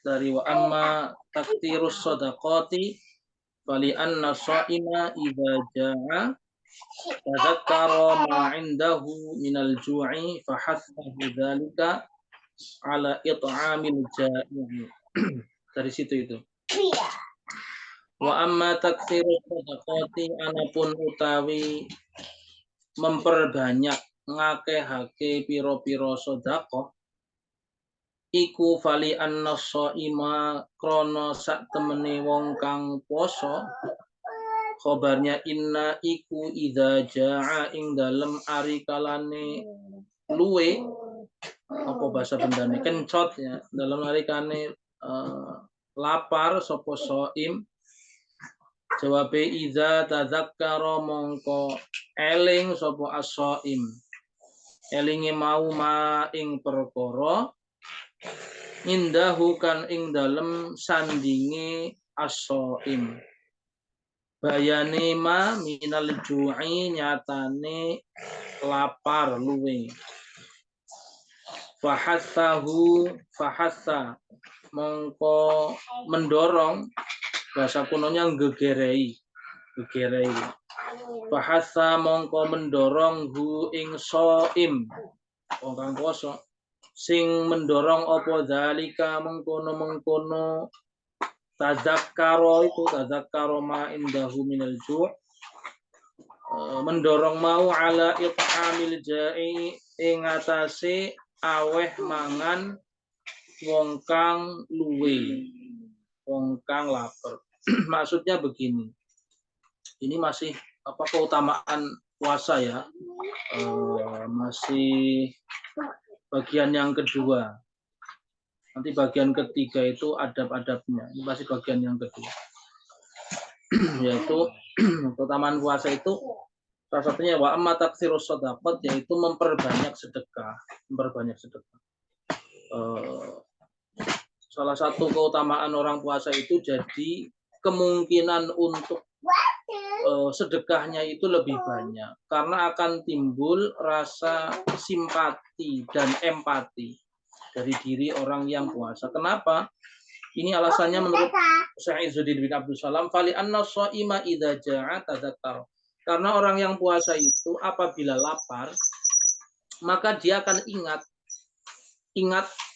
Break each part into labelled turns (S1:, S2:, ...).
S1: dari wa amma taktirus shadaqati fali anna shaima idza jaa tadzakkara ma 'indahu minal ju'i fa hasbahu dzalika ala it'amil ja'i. Dari situ itu. Wa amma taktsirus shadaqati anapun utawi memperbanyak ngakehake pira-pira sedekah iku fali anna shaima krana sak temene wong kang poso khobarnya inna iku idza jaa ing dalem ari kalane luwe apa bahasa bendane kencot ya dalam ari kane lapar sapa shaim jawabe idza tadzakkara mongko eling sapa as-shaim elinge mau ma ing perkara indahu kan ing dalem sandinge as-shaim bayane ma minal ju'i nyatane lapar luwe fahassa mongko mendorong bahasa kunonya gegerei fahassa mongko mendorong hu ing shaim wong kang poso sing mendorong apa zalika mengkono tadzakkara ma indahu minal ju' mendorong mau ala it'amil ja'i ing atase aweh mangan wong kang luwe wong kang lapar. Maksudnya begini. Ini masih keutamaan puasa ya. Masih bagian yang kedua. Nanti bagian ketiga itu adab-adabnya. Ini masih bagian yang kedua. Yaitu keutamaan puasa itu salah satunya wa amma taksirus shadaqat yaitu memperbanyak sedekah. Salah satu keutamaan orang puasa itu jadi kemungkinan untuk sedekahnya itu lebih banyak karena akan timbul rasa simpati dan empati dari diri orang yang puasa. Kenapa? Ini alasannya menurut Syekh Izzuddin bin Abdul Salam, fali anna shaima idza jaa tadzakkar. Karena orang yang puasa itu apabila lapar, maka dia akan ingat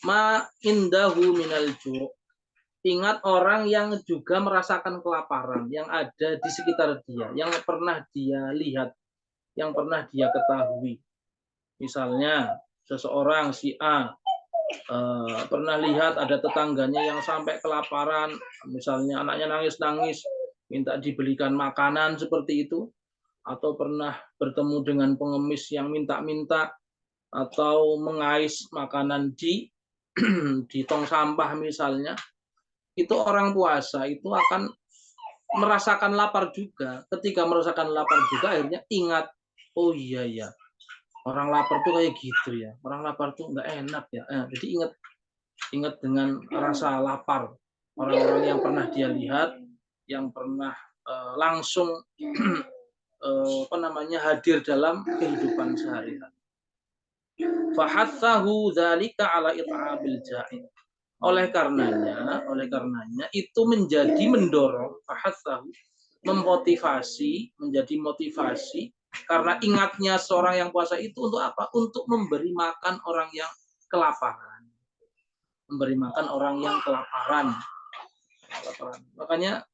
S1: ma indahu minal ju'. Ingat orang yang juga merasakan kelaparan yang ada di sekitar dia, yang pernah dia lihat, yang pernah dia ketahui. Misalnya seseorang si A pernah lihat ada tetangganya yang sampai kelaparan, misalnya anaknya nangis-nangis minta dibelikan makanan seperti itu, atau pernah bertemu dengan pengemis yang minta-minta atau mengais makanan di tong sampah misalnya, itu orang puasa itu akan merasakan lapar juga. Ketika merasakan lapar juga akhirnya ingat, oh iya ya, orang lapar tuh kayak gitu ya. Orang lapar tuh nggak enak ya. Jadi ingat dengan rasa lapar orang-orang yang pernah dia lihat, yang pernah langsung hadir dalam kehidupan sehari-hari. Fahatsahu dzalika ala it'amil ja'i. Oleh karenanya itu menjadi mendorong fahatsahu, menjadi motivasi karena ingatnya seorang yang puasa itu untuk apa? Untuk memberi makan orang yang kelaparan. Makanya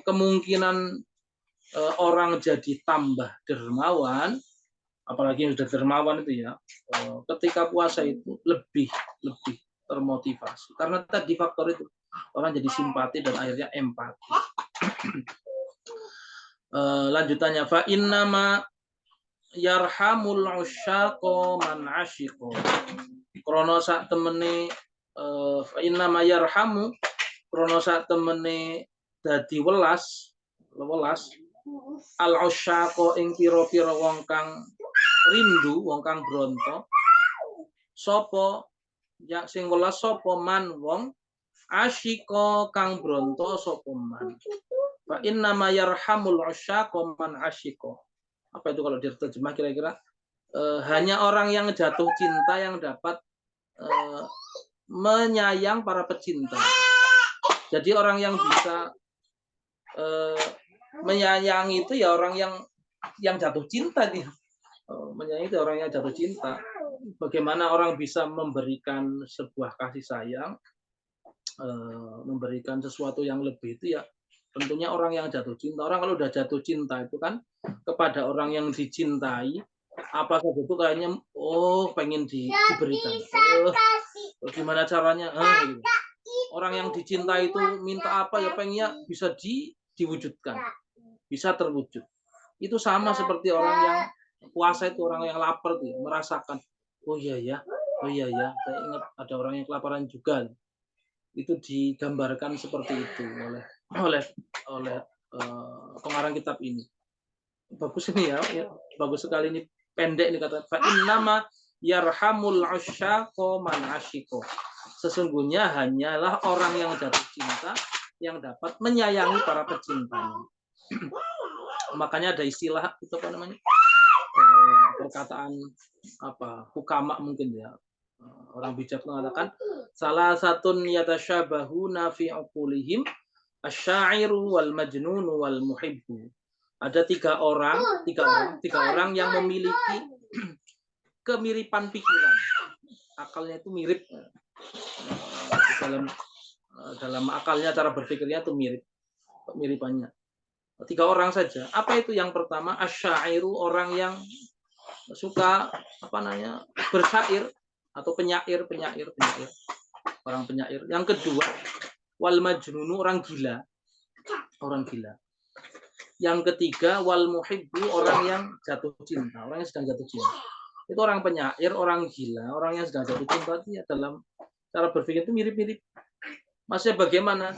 S1: kemungkinan orang jadi tambah dermawan, apalagi yang sudah dermawan itu ya, ketika puasa itu lebih termotivasi. Karena tadi faktor itu orang jadi simpati dan akhirnya empati. Lanjutannya fa innama yarhamul usyaqa man asyiqa. Krana sak temene fa innama yarhamu krana sak temene dadi welas al usyaqa ing pira-pira wong kang rindu, wong kang bronto. Sapa ya sing welas sapa man wong asyiqa kang bronto sapa man. Fa innama yarhamul usyaqa man asyiqa. Apa itu kalau diterjemah kira-kira? Hanya orang yang jatuh cinta yang dapat menyayang para pecinta. Jadi orang yang bisa menyayangi itu ya orang yang jatuh cinta dia. Menyayangi itu orang yang jatuh cinta. Bagaimana orang bisa memberikan sebuah kasih sayang, memberikan sesuatu yang lebih itu ya tentunya orang yang jatuh cinta. Orang kalau udah jatuh cinta itu kan kepada orang yang dicintai, apa saja itu kayaknya pengen diberikan. Gimana caranya? Gitu. Orang yang dicintai itu minta apa ya pengennya bisa diwujudkan, bisa terwujud. Itu sama seperti orang yang puasa itu, orang yang lapar tuh merasakan, oh iya ya, saya ingat ada orang yang kelaparan juga. Itu digambarkan seperti itu oleh pengarang kitab ini. Bagus ini ya, bagus sekali ini, pendek ini kata fa innama yarhamul asyaqo man asyiko. Sesungguhnya hanyalah orang yang jatuh cinta yang dapat menyayangi para pecintanya. Makanya ada istilah itu apa namanya? Perkataan apa? Hukama mungkin ya. Orang bijak mengatakan salah satu yatashabahuna fi uqulihim asy-syairu wal majnunu wal muhibbu. Ada tiga orang yang memiliki kemiripan pikiran. Akalnya itu mirip. Dalam akalnya, cara berpikirnya itu mirip. Kemiripannya. Tiga orang saja. Apa itu? Yang pertama asy-syairu, orang yang suka bersyair atau penyair, orang penyair. Yang kedua wal majnunu, orang gila. Yang ketiga wal muhibbu, orang yang jatuh cinta, orang yang sedang jatuh cinta. Itu orang penyair, orang gila, orang yang sedang jatuh cinta itu ya dalam cara berpikir itu mirip-mirip. Maksudnya bagaimana?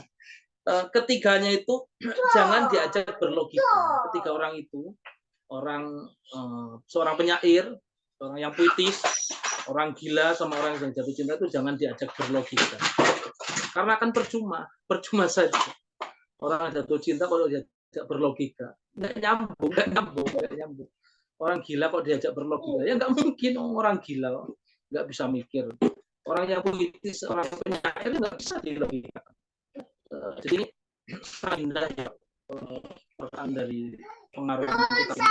S1: Ketiganya itu jangan diajak berlogika. Ketiga orang itu, seorang penyair, orang yang puitis, orang gila sama orang yang jatuh cinta itu jangan diajak berlogika. Karena akan percuma saja. Orang yang jatuh cinta kalau diajak berlogika, nggak nyambung. Orang gila kok diajak berlogika, ya nggak mungkin. Orang gila nggak bisa mikir. Orang yang puitis, orang penyair nggak bisa dilogika. Jadi indah ya perkataan dari pengaruh kita.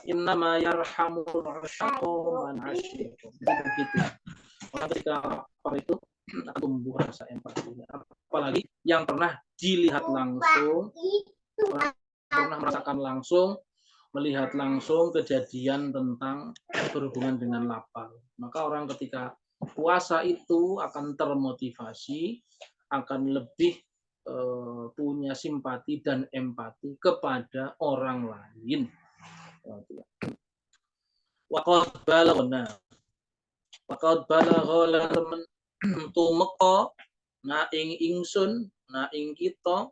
S1: Innama yarhamul asyaqo man asyqa. Begitu. Orang ketika itu akan tumbuh rasa empati. Apalagi yang pernah dilihat langsung, pernah merasakan langsung, melihat langsung kejadian tentang berhubungan dengan lapar. Maka orang ketika puasa itu akan termotivasi, akan lebih punya simpati dan empati kepada orang lain. Waqad balaghna temen tumeka na ing ingsun, na ing kita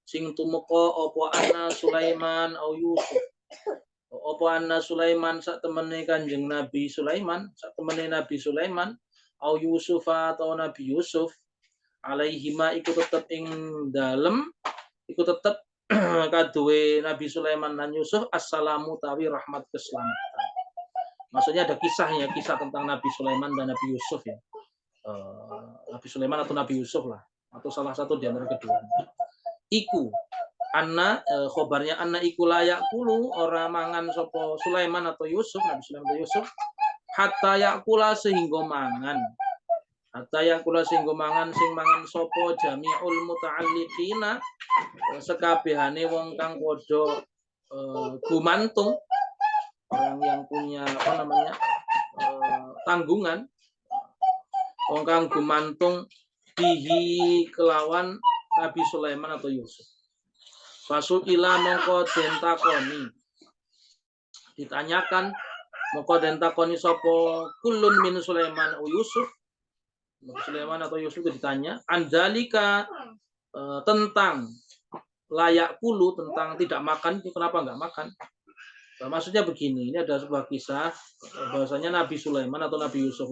S1: sing tumeka apa ana Sulaiman au Yusuf. Apa ana Sulaiman sak temene Kanjeng Nabi Sulaiman, sak temene Nabi Sulaiman au Yusuf atau Nabi Yusuf, alaihima iku tetep ing dalem, iku tetep kaduwe Nabi Sulaiman dan Yusuf assalamu tawi rahmat keselamatan. Maksudnya ada kisahnya, kisah tentang Nabi Sulaiman dan Nabi Yusuf ya. Nabi Sulaiman atau Nabi Yusuf lah, atau salah satu di antara keduanya. Iku anna khobarnya anna iku layak kulu ora mangan sapa Sulaiman atau Yusuf, Nabi Sulaiman atau Yusuf, hatta yakula sehingga mangan. Hatta yakula sehingga mangan sing mangan sapa jami'ul muta'alliqina, sekabehane wong kang padha gumantung, orang yang punya tanggungan, wong kang gumantung bihi kelawan Nabi Sulaiman atau Yusuf. Fasuila mongko den takoni, ditanyakan mongko den takoni sapa kulun min Sulaiman atau Yusuf. Nabi Sulaiman atau Yusuf itu ditanya andalika, tentang layak kulu, tentang tidak makan itu kenapa nggak makan. Maksudnya begini, ini ada sebuah kisah bahwasanya Nabi Sulaiman atau Nabi Yusuf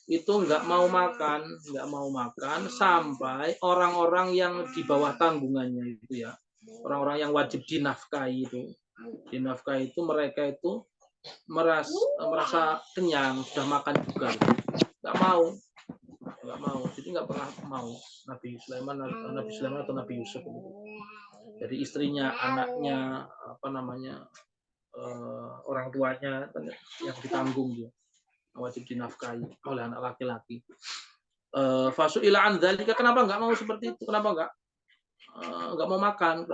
S1: itu nggak mau makan sampai orang-orang yang di bawah tanggungannya itu ya, orang-orang yang wajib dinafkahi itu mereka itu merasa kenyang, sudah makan juga, nggak mau mau, jadi nggak pernah mau Nabi Sulaiman atau Nabi Yusuf. Jadi istrinya, anaknya, apa namanya, orang tuanya yang ditanggung dia, wajib dinafkahi oleh anak laki-laki. Fasu'ila an dzalika, kenapa nggak mau seperti itu? Kenapa nggak mau makan?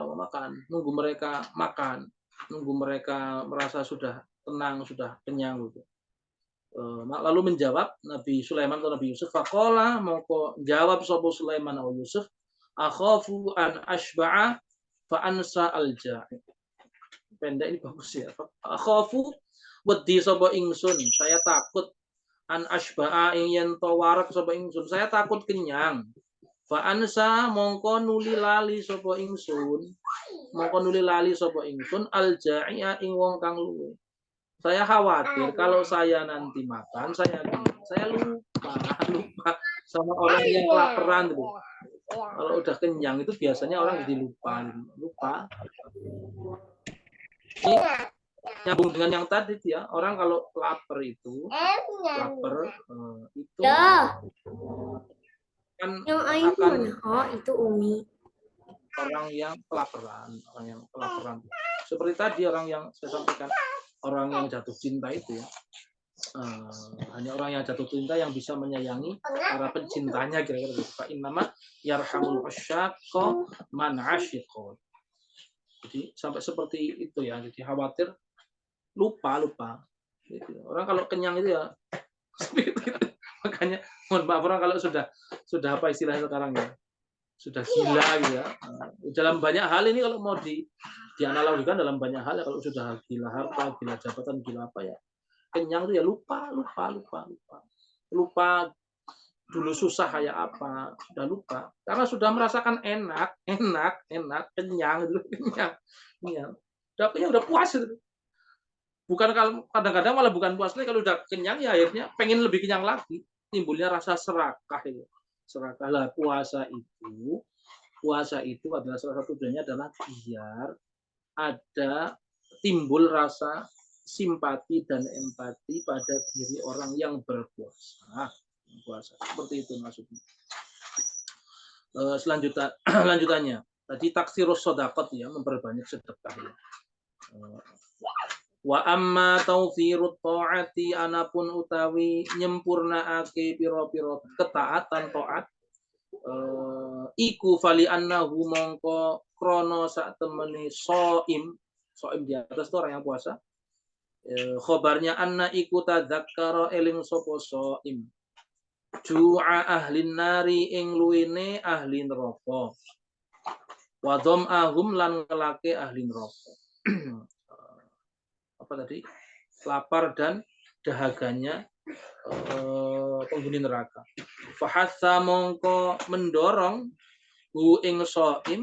S1: Nunggu mereka makan, nunggu mereka merasa sudah tenang, sudah kenyang gitu. Lalu menjawab Nabi Sulaiman atau Nabi Yusuf, faqala, mongko jawab sapa Sulaiman atau Yusuf, akhafu an ashba'a fa ansa al-ja'i. Pendek ini bagus ya. Akhafu, wedi sapa ingsun, saya takut, an ashba'a ing yen to warak sapa ingsun, saya takut kenyang. Fa ansa, mongko nuli lali sapa ingsun, al-ja'i'a ing wong kang luwe. Saya khawatir kalau saya nanti makan, saya lupa sama orang yang kelaparan tuh. Kalau udah kenyang itu biasanya orang jadi lupa. Ini nyambung dengan yang tadi ya, orang kalau lapar itu kan akan
S2: itu Umi.
S1: orang yang kelaparan. Seperti tadi orang yang saya sampaikan, orang yang jatuh cinta itu ya, hanya orang yang jatuh cinta yang bisa menyayangi para pencintanya, kira-kira gitu. Fa innama yarhamul usyaqqa man ashiqa. Jadi sampai seperti itu ya. Jadi khawatir lupa. Gitu. Orang kalau kenyang itu ya makanya mohon maaf, orang kalau sudah apa istilahnya sekarang ya, sudah gila gitu ya. Dalam banyak hal ini kalau mau dianalogikan dalam banyak hal ya, kalau sudah gila harta, gila jabatan, gila apa ya, kenyang itu ya lupa dulu susah kayak apa, sudah lupa karena sudah merasakan enak, kenyang dulu, kenyang. Udah puas itu. Bukan, kalau kadang-kadang malah bukan puas lagi, kalau udah kenyang ya akhirnya pengen lebih kenyang lagi, timbulnya rasa serakah itu. Serakah lah. Puasa itu adalah salah satu tujuannya adalah biar ada timbul rasa simpati dan empati pada diri orang yang berpuasa. Seperti itu maksudnya. Lanjutannya tadi taksirus shadaqat ya, memperbanyak sedekah ya. Wa amma tawfirut ta'ati, anapun utawi nyempurnaake pira-pira ketaatan taat, iku fali annahu mongko krono sak temene shaim di atas itu orang yang puasa. Khobarnya anna iku tadzakkara eling sapa shaim ju'a ahlin nari ing luwene ahli neraka, wa dham'ahum lan ngelake ahli neraka. Apa tadi? Lapar dan dahaganya penghuni neraka. Fahassa mongko mendorong hu ing shaim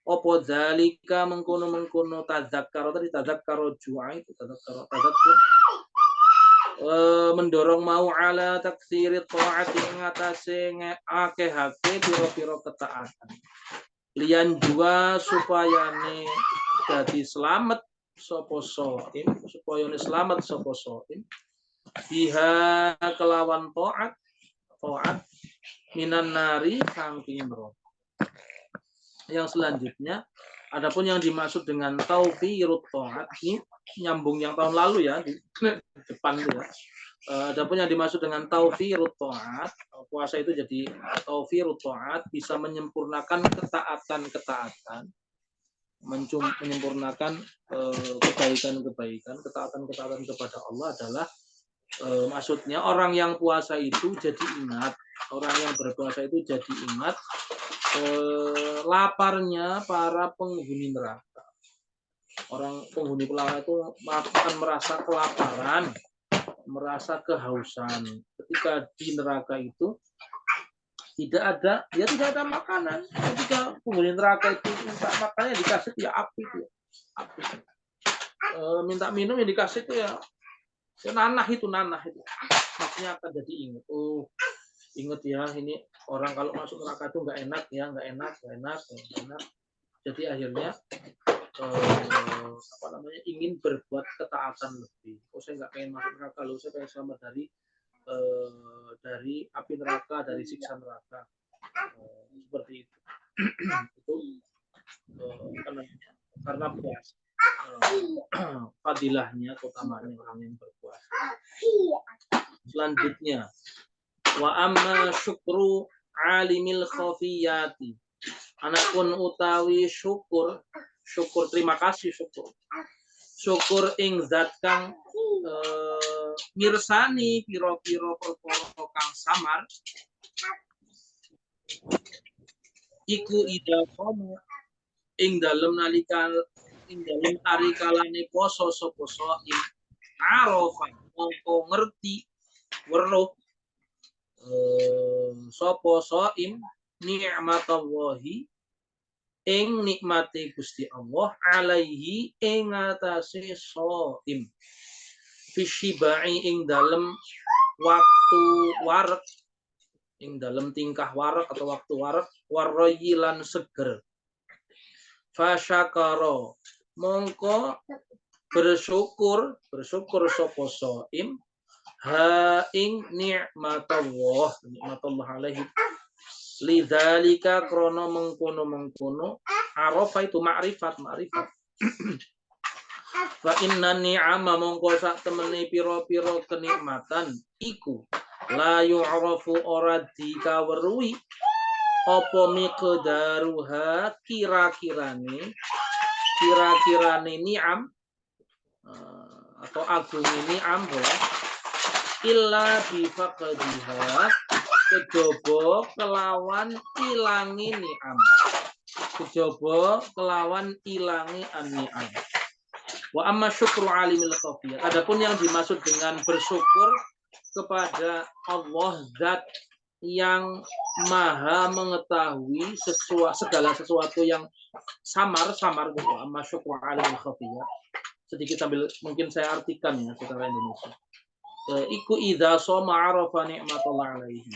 S1: apa zalika mengkono tadzakkara tadi, tadzakkara ju'a itu tadzakkar mendorong mau ala taksiri taati ngatasi akeh-akeh pira-pira ketaatan. Lian jua supayane dadi selamat sapa shaim, supayane selamat sapa shaim biha kelawan taat minan nari saking neraka. Yang selanjutnya, adapun yang dimaksud dengan tawfirut taat, ini nyambung yang tahun lalu ya, di depan ya. Adapun yang dimaksud dengan tawfirut taat, puasa itu jadi tawfirut taat, bisa menyempurnakan ketaatan, menyempurnakan kebaikan, ketaatan kepada Allah adalah maksudnya orang yang puasa itu jadi ingat, orang yang berpuasa itu jadi ingat laparnya para penghuni neraka. Orang penghuni neraka itu akan merasa kelaparan, merasa kehausan. Ketika di neraka itu tidak ada makanan. Ketika penghuni neraka itu minta makannya dikasih ya api itu. Minta minum yang dikasih itu ya nanah itu. Maksudnya akan jadi ingat. Ingat ya, ini orang kalau masuk neraka itu nggak enak. Jadi akhirnya ingin berbuat ketaatan lebih. Saya nggak pengen masuk neraka loh, saya pengen selamat dari dari api neraka, dari siksa neraka. Seperti itu. Itu karena puasa. Fadilahnya, keutamaannya orang yang berpuasa. Selanjutnya, wa amma syukru alimil khafiyati. Anapun utawi syukur terima kasih syukur ing zat kang mirsani piro-piro perkara kang samar iku ida komo ing dalem nalika ing dalem ari kalane poso sapa ing arafa mongko ngerti weruh sapa saim ni'matallahi ing nikmati Gusti Allah alaihi ing atase shaim fisyibai ing dalem waktu warek ing dalem tingkah warek atau waktu warek warroyilan seger fasyakara mongko bersyukur sapa shaim ha ing nikmatullah alaihi lidzalika krono mengkono arafa itu ma'rifat fa inna ni'ama mongko sak temene pira-pira kenikmatan iku la yu'rafu ora dikaweruhi apa miqdaruha kira-kirane ni'am atau agung ni'am illa bi faqdiha kejaba kelawan ilangi ni'am. Kejaba kelawan ilangi an-ni'am. Wa amma syukru alimil khafiyah. Adapun yang dimaksud dengan bersyukur kepada Allah zat yang maha mengetahui segala sesuatu yang samar gitu. Amma syukru alimil khafiyah. Sedikit sambil mungkin saya artikan ya secara Indonesia. Iku idza shoma arafa ni'matullah alaihi.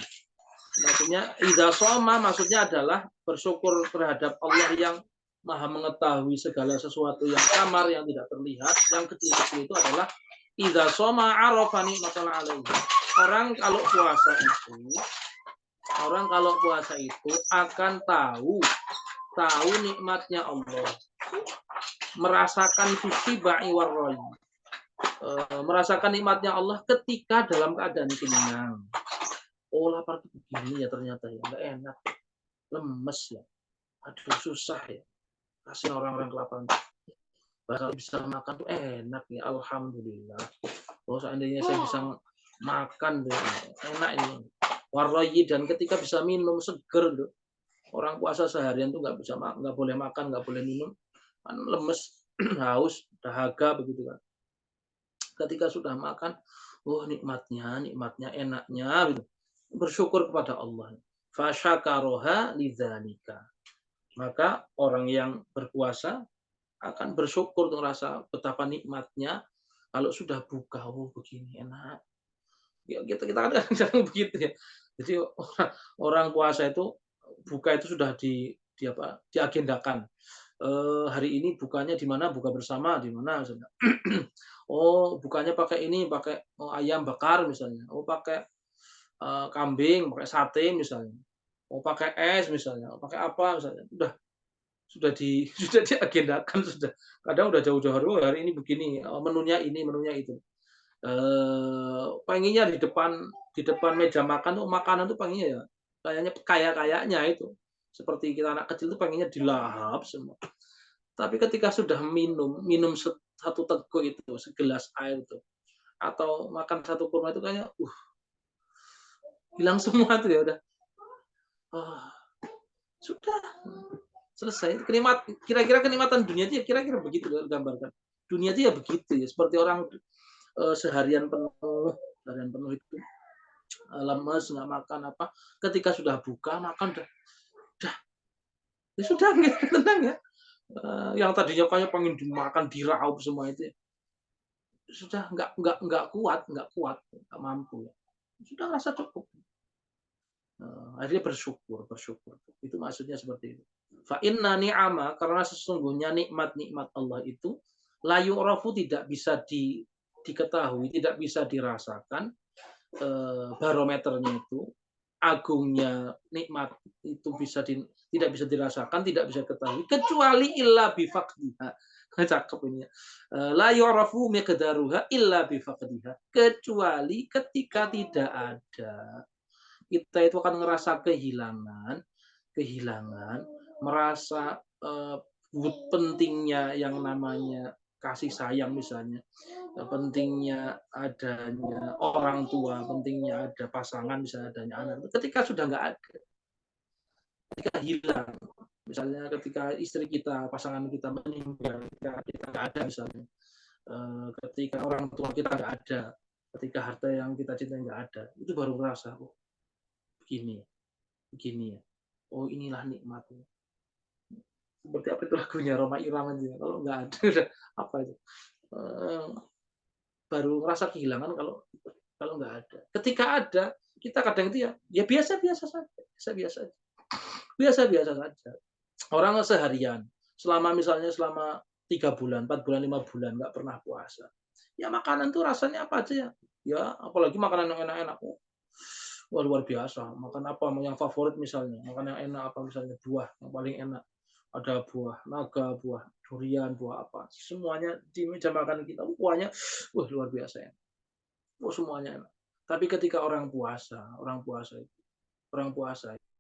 S1: Maksudnya idza shoma maksudnya adalah bersyukur terhadap Allah yang maha mengetahui segala sesuatu yang samar yang tidak terlihat, yang kecil-kecil itu adalah idza shoma arafa ni'matullah alaihi. Orang kalau puasa itu akan tahu nikmatnya Allah. Merasakan fisyibai warroyi. Merasakan nikmatnya Allah ketika dalam keadaan kenyang. Oh lapar tuh begini ya ternyata ya, nggak enak, lemes ya, aduh susah ya, kasih orang-orang kelaparan. Kalau bisa makan tuh enak ya, alhamdulillah. Oh seandainya saya bisa makan deh, enak ini. Warroyi dan ketika bisa minum seger tuh. Orang puasa seharian tuh nggak boleh makan, nggak boleh minum, kan lemes, haus, dahaga begitu kan. Ketika sudah makan, oh nikmatnya, enaknya gitu. Bersyukur kepada Allah. Fasyakaroha lidzalika. Maka orang yang berpuasa akan bersyukur untuk rasa betapa nikmatnya kalau sudah buka, oh begini enak. Ya, kita kadang begitu ya. Jadi orang puasa itu buka itu sudah diagendakan. Hari ini bukanya di mana? Buka bersama di mana? Oh, bukanya pakai ayam bakar misalnya. Oh, pakai kambing, pakai sate misalnya, mau pakai es misalnya, mau pakai apa misalnya, sudah diagendakan sudah. Kadang udah jauh-jauh hari ini begini, menunya ini, menunya itu. Pengennya di depan meja makan tuh makanan tuh pengennya ya kayaknya itu. Seperti kita anak kecil tuh pengennya dilahap semua. Tapi ketika sudah minum satu teguk itu, segelas air itu, atau makan satu kurma itu kayaknya hilang semua tuh ya udah. Sudah selesai. Kira-kira kenikmatan dunia itu ya kira-kira begitu gambarkan. Dunia itu ya begitu ya, seperti orang seharian penuh itu lemes nggak makan apa. Ketika sudah buka makan udah ya sudah tenang ya. Yang tadinya kayak pengen dimakan diraup semua itu ya. Sudah nggak kuat, nggak mampu ya. Sudah rasa cukup. Akhirnya bersyukur. Itu maksudnya seperti itu. Fa inna ni'ama, karena sesungguhnya nikmat Allah itu la yu'rafu tidak bisa diketahui, tidak bisa dirasakan barometernya itu, agungnya nikmat itu tidak bisa dirasakan, tidak bisa ketahui kecuali illa bifaqdiha. Cakep ini ya. La yu'rafu miqdaruha illa bifaqdiha. Kecuali ketika tidak ada. Kita itu akan ngerasa kehilangan, merasa pentingnya yang namanya kasih sayang misalnya, pentingnya adanya orang tua, pentingnya ada pasangan, misalnya adanya anak. Ketika sudah nggak ada, ketika hilang, misalnya ketika istri kita, pasangan kita meninggal, ketika kita nggak ada misalnya, ketika orang tua kita nggak ada, ketika harta yang kita cintai nggak ada, itu baru merasa, oh, begini ya, oh inilah nikmatnya. Seperti apa itu lagunya Roma Irama juga. Kalau nggak ada udah apa itu, baru ngerasa kehilangan kalau nggak ada. Ketika ada, kita kadang itu ya biasa-biasa saja, biasa-biasa saja. Orang seharian, selama 3 bulan, 4 bulan, 5 bulan nggak pernah puasa. Ya makanan tuh rasanya apa aja ya. Ya apalagi makanan yang enak-enak. Wah luar biasa. Makan apa yang favorit misalnya, makan yang enak apa misalnya, buah yang paling enak. Ada buah naga, buah durian, buah apa. Semuanya di meja makan kita, buahnya wah luar biasa ya. Oh semuanya enak. Tapi ketika orang puasa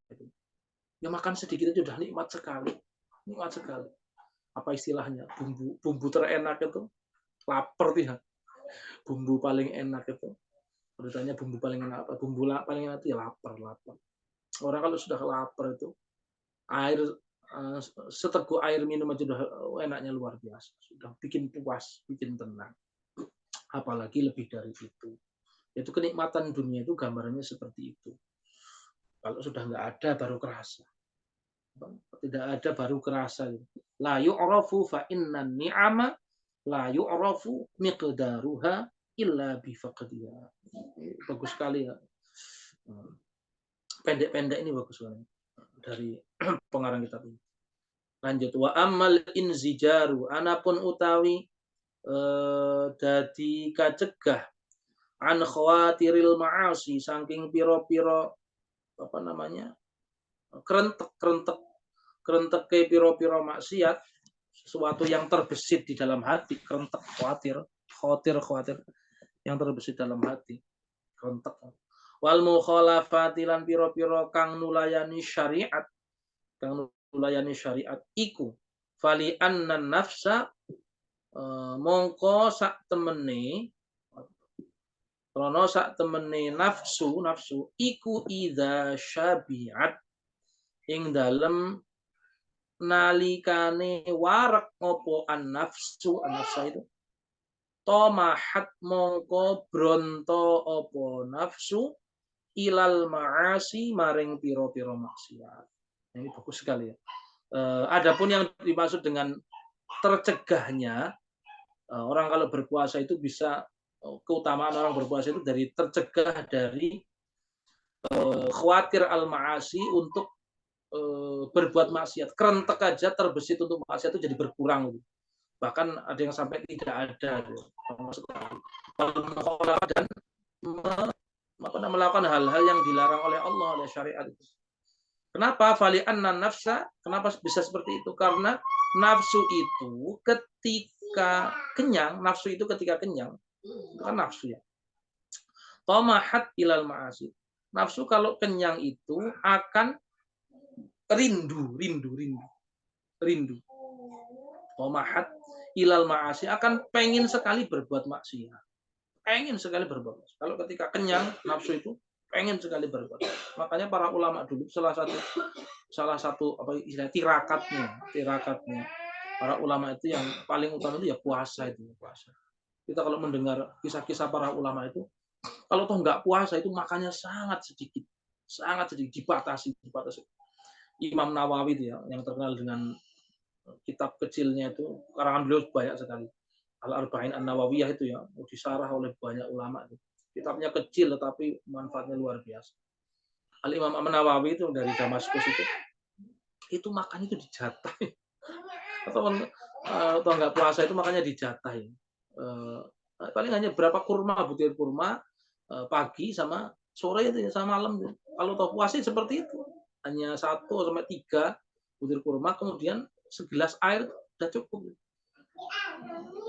S1: itu, ya makan sedikit itu udah nikmat sekali. Nikmat sekali. Apa istilahnya? Bumbu terenak itu lapar tuh ya. Bumbu paling enak itu. Beritanya bumbu paling enak apa? Bumbu paling enak itu ya lapar. Orang kalau sudah lapar itu, air seteguk air minum aja udah enaknya luar biasa. Sudah bikin puas, bikin tenang. Apalagi lebih dari itu. Itu kenikmatan dunia itu gambarannya seperti itu. Kalau sudah nggak ada baru kerasa. Tidak ada baru kerasa. La yu'rafu fa innan ni'ama la yu'rafu miqdaruha illa bifaqdiha. Bagus sekali ya. Pendek-pendek ini bagus sekali dari pengarang kitab ini. Lanjut, wa ammal inzijaru, anapun utawi dadi kacegah an khawatiril ma'asi, saking piro-piro apa namanya, kerentek ke piro-piro maksiat, sesuatu yang terbesit di dalam hati, kerentek, khawatir yang terbesit dalam hati, kerentek. Wal mukhalafati lan piro-piro kang nulayani syariat iku fali anna nafsa mongko sak temene nafsu iku idza syabiat ing dalem nalikane warek opo an nafsa itu tomahat mongko bronto opo nafsu ilal ma'asi maring piro-piro maksiat. Ini bagus sekali ya. Adapun yang dimaksud dengan tercegahnya, orang kalau berpuasa itu bisa, keutamaan orang berpuasa itu dari tercegah dari khawatir al-ma'asi untuk berbuat maksiat. Kerentek aja terbesit untuk maksiat itu jadi berkurang. Bahkan ada yang sampai tidak ada. Dan melakukan hal-hal yang dilarang oleh Allah, oleh syariat itu. Kenapa? Fali anna nafsa, kenapa bisa seperti itu? Karena nafsu itu ketika kenyang, itu kan nafsu ya. Tomahat ilal ma'asi. Nafsu kalau kenyang itu akan rindu. Tomahat ilal ma'asi, akan pengen sekali berbuat maksiat. Kalau ketika kenyang, nafsu itu pengen sekali berbuat. Makanya para ulama dulu salah satu apa istilah tirakatnya para ulama itu yang paling utama itu ya puasa. Kita kalau mendengar kisah-kisah para ulama itu, kalau toh nggak puasa itu makannya sangat sedikit, dibatasi. Imam Nawawi itu ya, yang terkenal dengan kitab kecilnya itu, karangan beliau banyak sekali. Al-Arba'in An-Nawawiyah itu ya, disarah oleh banyak ulama. Kitabnya kecil tetapi manfaatnya luar biasa. Al-Imam An-Nawawi itu dari Damaskus itu makan itu dijatah. Atau nggak puasa itu makannya dijatah. Paling hanya berapa butir kurma, pagi sama sore itu ya, sama malam. Kalau tahu puasa seperti itu. Hanya 1 sampai 3 butir kurma, kemudian segelas air udah cukup.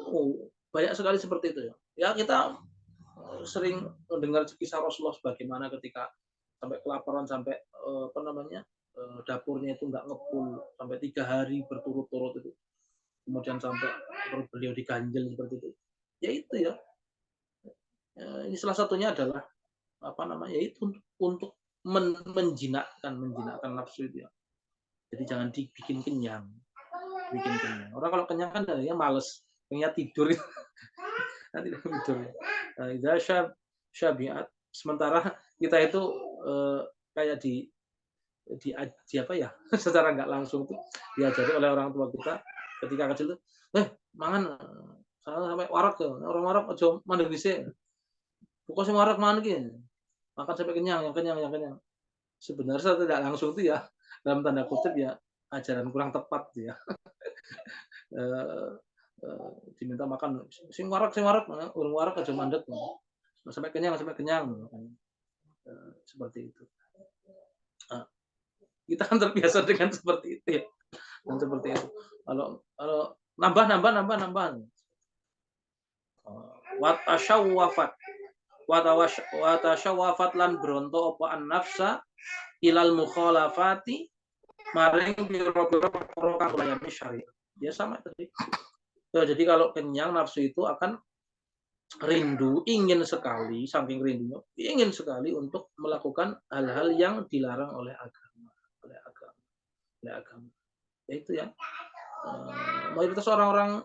S1: Oh, banyak sekali seperti itu ya. Ya kita sering mendengar kisah Rasulullah bagaimana ketika sampai kelaparan sampai apa namanya dapurnya itu nggak ngepul sampai 3 hari berturut-turut itu. Kemudian sampai perut beliau diganjel seperti itu. Ya itu ya. Ini salah satunya adalah apa namanya? Ya itu untuk menjinakkan nafsu itu ya. Jadi jangan dibikin kenyang. Bikin kenyang. Orang kalau kenyang kan ya males, pengennya tidur. Nanti tidur. Nah, syabiat. Sementara kita itu kayak di apa ya? Secara nggak langsung tuh diajari oleh orang tua kita ketika kecil tuh, mangan sampai warak tuh, orang warak aja mandeg dhisik. Pokok sing warak mangan iki. Makan sampai kenyang, yang kenyang, yang kenyang. Sebenarnya tidak langsung itu ya dalam tanda kutip ya ajaran kurang tepat ya. Diminta makan sing warak, urung warak aja mandeg. Sampai kenyang, seperti itu. Kita kan terbiasa dengan seperti itu ya. Dan seperti itu. Kalau nambah. Wat asyawwafat lan bronto apa an-nafsa ilal mukhalafati maring pira-pira perkara kang layani syariat. Ya sama tadi. Jadi kalau kenyang nafsu itu akan rindu, ingin sekali, saking rindunya, ingin sekali untuk melakukan hal-hal yang dilarang oleh agama. Ya itu ya. Mayoritas orang-orang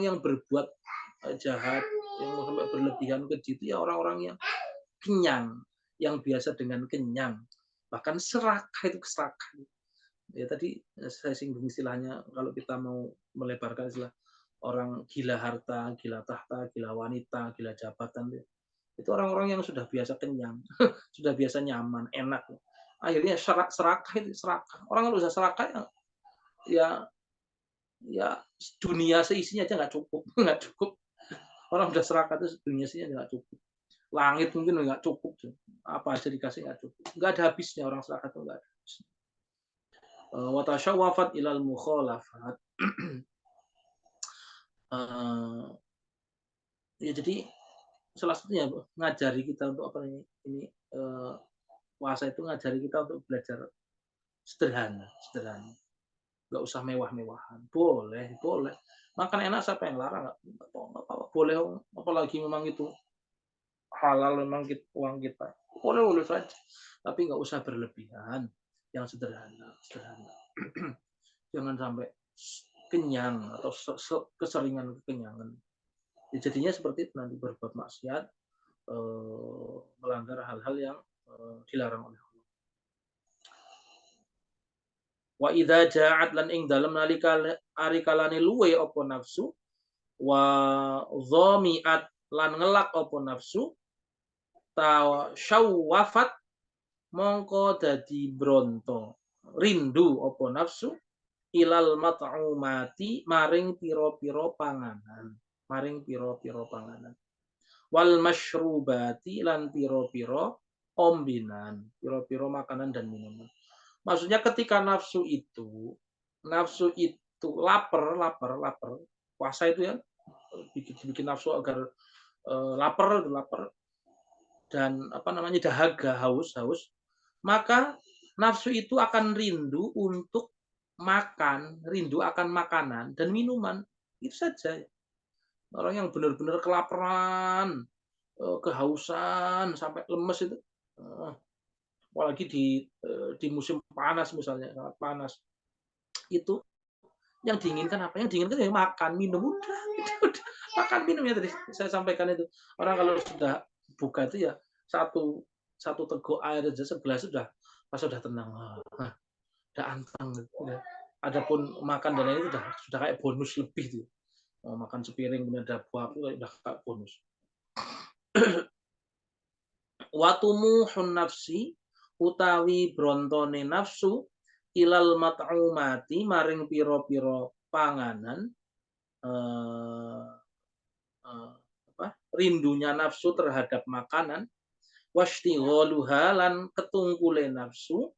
S1: yang berbuat jahat, yang sampai berlebihan keji itu ya orang-orang yang kenyang, yang biasa dengan kenyang, bahkan serakah itu keserakahan. Ya tadi saya singgung istilahnya kalau kita mau melebarkan istilah orang gila harta, gila tahta, gila wanita, gila jabatan itu orang-orang yang sudah biasa kenyang, sudah biasa nyaman, enak. Akhirnya serakah itu serakah. Orang kalau sudah serakah ya dunia seisinya aja nggak cukup, nggak cukup. Orang udah serakah itu dunia seisinya nggak cukup. Langit mungkin nggak cukup, apa aja dikasih nggak cukup. Nggak ada habisnya orang serakah itu nggak ada habisnya. Wa tasyawwafat ilal mukhalafat. Ya jadi salah satunya ngajari kita untuk apa ini puasa itu ngajari kita untuk belajar sederhana. Nggak usah mewah-mewahan. Boleh. Makan enak siapa yang larang? Nggak apa-apa. Boleh, apalagi memang itu halal memang uang kita. Boleh saja. Tapi nggak usah berlebihan. Yang sederhana. Jangan sampai kenyang atau keseringan kekenyangan. Ya, jadinya seperti itu nanti berbuat maksiat, melanggar hal-hal yang dilarang oleh Allah. Wa idza ja'at lan ing dalem nalika arikalane luwe apa nafsu wa dhami'at lan ngelak apa nafsu ta syawwafat mongko dadi bronto rindu apa nafsu ilal mat'umati maring pira-pira panganan wal masyrubati lan pira-pira ombinan pira-pira makanan dan minuman. Maksudnya ketika nafsu itu lapar, puasa itu ya bikin nafsu agar lapar dan apa namanya dahaga, haus, maka nafsu itu akan rindu untuk makan, rindu akan makanan dan minuman. Itu saja. Orang yang benar-benar kelaparan, kehausan sampai lemes itu, apalagi di musim panas misalnya, sangat panas. Itu yang diinginkan apa? Yang diinginkan ya makan, minum, udah. Makan minum ya tadi saya sampaikan itu. Orang kalau sudah buka itu ya satu teguk air aja segelas sudah tenang. Udah anteng gitu. Adapun makan dan lain itu sudah kayak bonus lebih tuh. Makan sepiring kemudian ada buah itu udah kayak bonus. Watumuhun nafsi utawi brontone nafsu ilal mat'umati maring piro-piro panganan rindunya nafsu terhadap makanan, washtighaluha lan ketungkule nafsu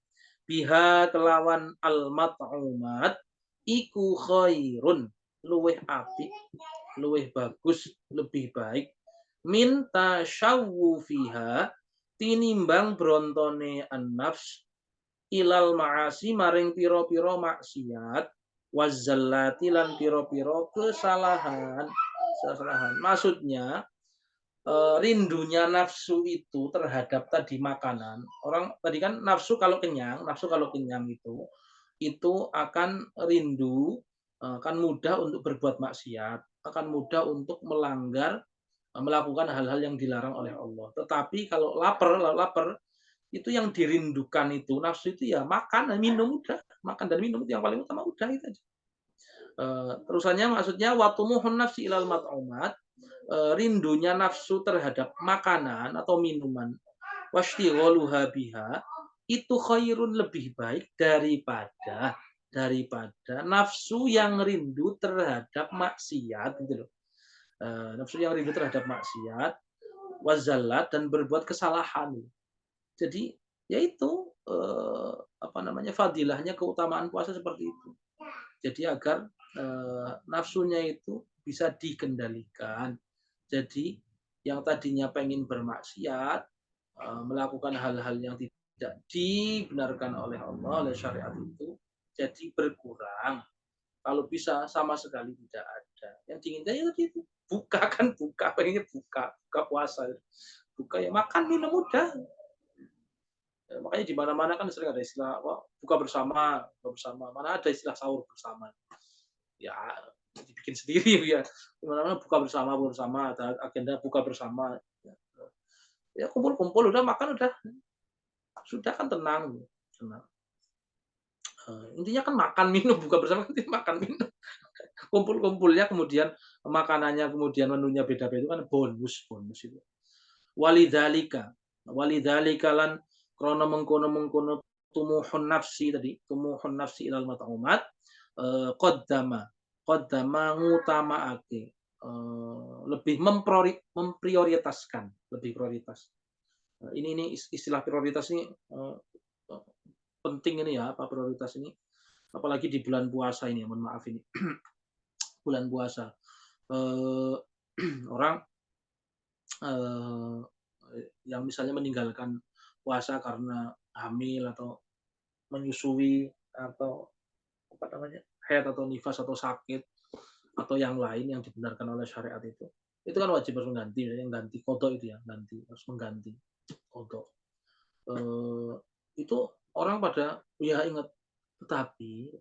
S1: biha kelawan al-mat'umat iku khairun luweh apik, luweh bagus, lebih baik min tasyawufiha tinimbang brontone an-nafs ilal ma'asi maring pira-pira maksiat wazzallati lan pira-pira kesalahan. Maksudnya rindunya nafsu itu terhadap tadi makanan. Orang tadi kan nafsu kalau kenyang itu akan rindu, akan mudah untuk berbuat maksiat, akan mudah untuk melanggar, melakukan hal-hal yang dilarang oleh Allah. Tetapi kalau lapar itu yang dirindukan itu nafsu itu ya makan dan minum udah, makan dan minum itu yang paling utama udah itu aja. Terusannya maksudnya watumuhun nafsi ilal mat'umat, rindunya nafsu terhadap makanan atau minuman washtighaluha biha itu khairun lebih baik daripada nafsu yang rindu terhadap maksiat gitu loh. Nafsu yang rindu terhadap maksiat wazallat dan berbuat kesalahan. Jadi yaitu fadilahnya keutamaan puasa seperti itu. Jadi agar nafsunya itu bisa dikendalikan. Jadi yang tadinya pengen bermaksiat, melakukan hal-hal yang tidak dibenarkan oleh Allah, oleh syariat itu, jadi berkurang. Kalau bisa sama sekali tidak ada. Yang diinginkan ya tadi itu buka, pengennya buka puasa. Buka ya makan minum udah. Makanya di mana-mana kan sering ada istilah buka bersama. Mana ada istilah sahur bersama. Ya dibikin sendiri ya. Di mana-mana buka bersama, ada agenda buka bersama. Ya kumpul-kumpul udah makan udah. Sudah kan tenang. Intinya kan makan minum buka bersama kan makan minum. Kumpul-kumpulnya kemudian makanannya kemudian menunya beda-beda itu kan bonus itu. Walidzalika lan krana mengkono tumuhun nafsi ilal mat'umat qaddama ngutamaake lebih memprioritaskan, lebih prioritas. Ini istilah prioritas ini penting ini ya, apa prioritas ini apalagi di bulan puasa ini, mohon maaf ini. Bulan puasa. Orang yang misalnya meninggalkan puasa karena hamil atau menyusui atau haid atau nifas atau sakit atau yang lain yang dibenarkan oleh syariat itu kan wajib harus mengganti, yang ganti qada itu ya, harus mengganti qada. Itu orang pada ya ingat, tetapi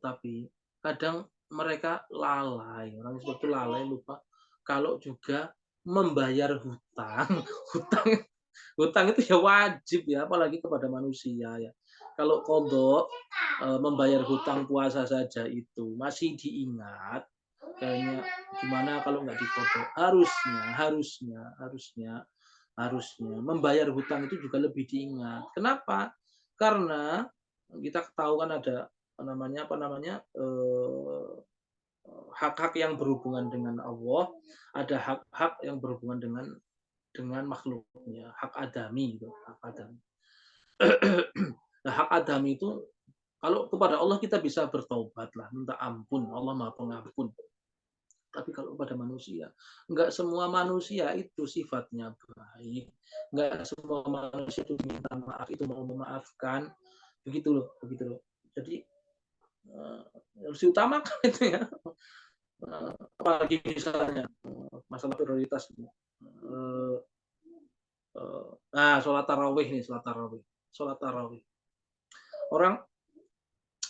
S1: kadang mereka lalai, orang seperti lalai lupa kalau juga membayar hutang. hutang itu ya wajib ya, apalagi kepada manusia ya. Kalau qada membayar hutang puasa saja itu masih diingat, kayaknya gimana kalau nggak diqada? Harusnya membayar hutang itu juga lebih diingat. Kenapa? Karena kita tahu kan ada hak-hak yang berhubungan dengan Allah, ada hak-hak yang berhubungan dengan makhluknya, hak adami gitu, hak adami. Nah, hak adami itu kalau kepada Allah kita bisa bertaubat lah, minta ampun, Allah Maha Pengampun. Tapi kalau kepada manusia, enggak semua manusia itu sifatnya baik, enggak semua manusia itu minta maaf, itu mau memaafkan, begitu loh. Jadi harus diutamakan itu ya. Apalagi misalnya masalah prioritas. Sholat tarawih. Orang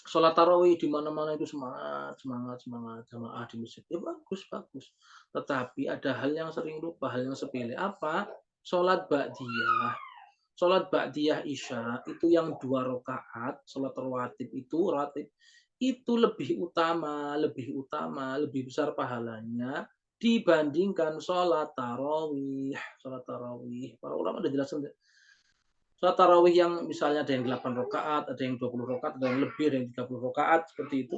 S1: sholat tarawih di mana-mana itu semangat jamaah di masjid. Ya bagus. Tetapi ada hal yang sering lupa, hal yang sepele. Apa? Sholat ba'diyah. Sholat ba'diyah isya itu yang 2 rakaat, sholat rawatib itu lebih utama, lebih besar pahalanya dibandingkan sholat tarawih. Para ulama udah jelasin. Sholat tarawih yang misalnya ada yang 8 rakaat, ada yang 20 rakaat, ada yang lebih, ada yang 30 rakaat, seperti itu.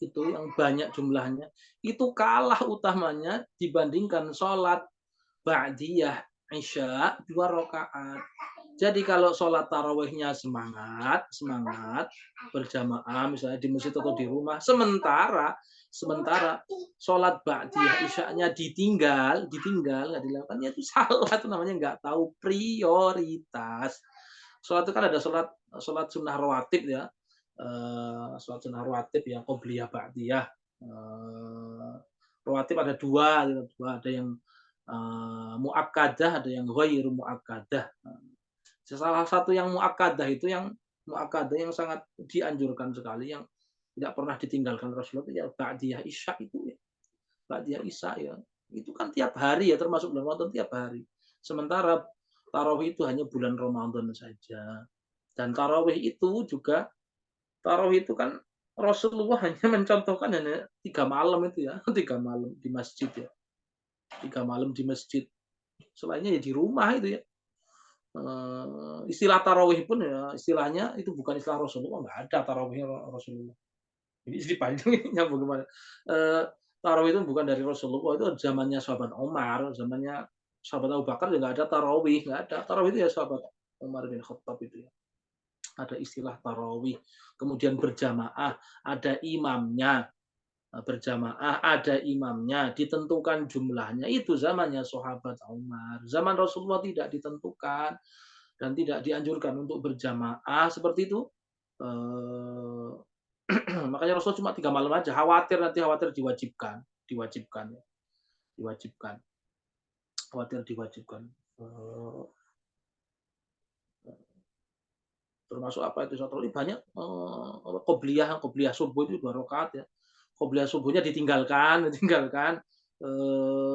S1: itu yang banyak jumlahnya, itu kalah utamanya dibandingkan sholat ba'diyah Isya 2 rakaat. Jadi kalau sholat tarawihnya semangat, semangat berjamaah misalnya di masjid atau di rumah, sementara sementara sholat ba'diyah isyanya ditinggal nggak dilakukan, ya itu salah, itu namanya nggak tahu prioritas. Sholat itu kan ada sholat sholat sunnah rawatib ya, sholat sunnah rawatib ya, qobliyah ba'diyah. Rawatib ada dua, gitu, dua ada yang muakkadah, ada yang ghairu muakkadah. Salah satu yang muakkadah itu yang muakkadah yang sangat dianjurkan sekali, yang tidak pernah ditinggalkan Rasulullah itu ya ba'diyah isya itu ya. Ba'diyah isya ya. Itu kan tiap hari ya, termasuk bulan Ramadan tiap hari. Sementara tarawih itu hanya bulan Ramadan saja. Dan tarawih itu juga, tarawih itu kan Rasulullah hanya mencontohkan hanya 3 malam itu ya, 3 malam di masjid ya. 3 malam di masjid. Selainnya ya di rumah itu ya. Istilah tarawih pun ya istilahnya itu bukan istilah Rasulullah, nggak ada tarawihnya Rasulullah. Ini panjang ini nyambung kemana. Tarawih itu bukan dari Rasulullah, itu zamannya sahabat Umar, zamannya sahabat Abu Bakar juga nggak ada tarawih, nggak ada. Tarawih itu ya sahabat Umar bin Khattab itu ya. Ada istilah tarawih. Kemudian berjamaah, ada imamnya. Berjamaah, ada imamnya, ditentukan jumlahnya, itu zamannya sahabat Umar. Zaman Rasulullah tidak ditentukan dan tidak dianjurkan untuk berjamaah seperti itu. Eh, makanya Rasul cuma 3 malam aja, khawatir diwajibkan, diwajibkan, ya. Diwajibkan, khawatir diwajibkan. Eh, termasuk apa itu satu ini banyak qobliyah subuh itu 2 rakaat ya. Qobliyah subuhnya ditinggalkan,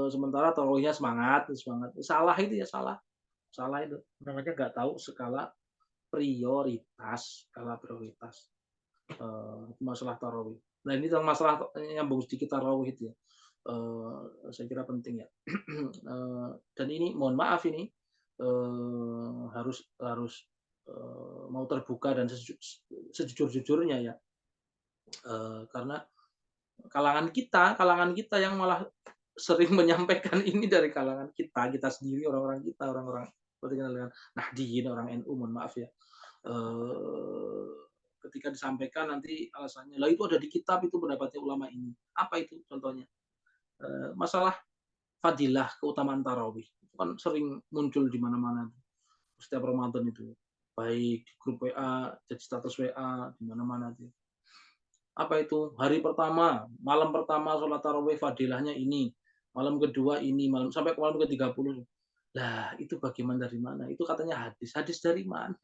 S1: sementara tarawihnya semangat. Salah itu ya, salah itu. Namanya nggak tahu skala prioritas, masalah tarawih. Nah ini tentang masalah nyambung sedikit tarawih itu ya, saya kira penting ya. Dan ini mohon maaf ini, harus harus, mau terbuka dan sejujur-jujurnya ya, karena kalangan kita yang malah sering menyampaikan ini dari kalangan kita sendiri, orang-orang seperti kita dengan Nahdien, orang NU, mohon maaf ya. Ketika disampaikan nanti alasannya, "Lah itu ada di kitab itu pendapatnya ulama ini." Apa itu contohnya? Masalah fadilah keutamaan tarawih. Itu kan sering muncul di mana-mana setiap Ramadan itu. Baik di grup WA, jadi status WA, di mana-mana tuh. Apa itu? Hari pertama, malam pertama sholat tarawih fadilahnya ini, malam kedua ini, malam sampai ke malam ke-30. Lah, itu bagaimana dari mana? Itu katanya hadis. Hadis dari mana?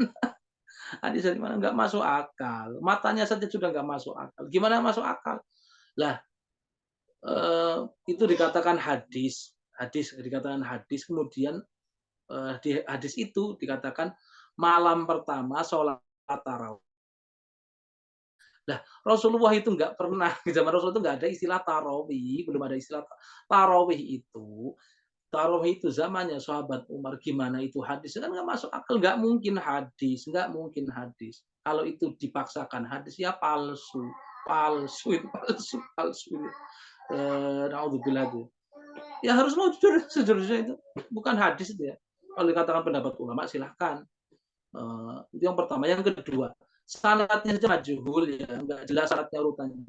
S1: Hadis dari mana? Nggak masuk akal. Matanya saja sudah nggak masuk akal. Gimana masuk akal? Lah, itu dikatakan hadis. Hadis dikatakan hadis, kemudian di hadis itu dikatakan malam pertama sholat tarawih. Nah, Rasulullah itu nggak pernah, di zaman Rasulullah itu nggak ada istilah tarawih, belum ada istilah tarawih itu. Tarawih itu zamannya sahabat Umar, gimana itu hadis? Kan nggak masuk akal, nggak mungkin hadis. Kalau itu dipaksakan hadis, ya palsu, palsu. Naudzubillah itu. Ya harus mau jujur, sejujurnya itu bukan hadis itu ya. Kalau dikatakan pendapat ulama silahkan. Itu yang pertama. Yang kedua, sanadnya saja majhul ya, nggak jelas sanadnya urutannya.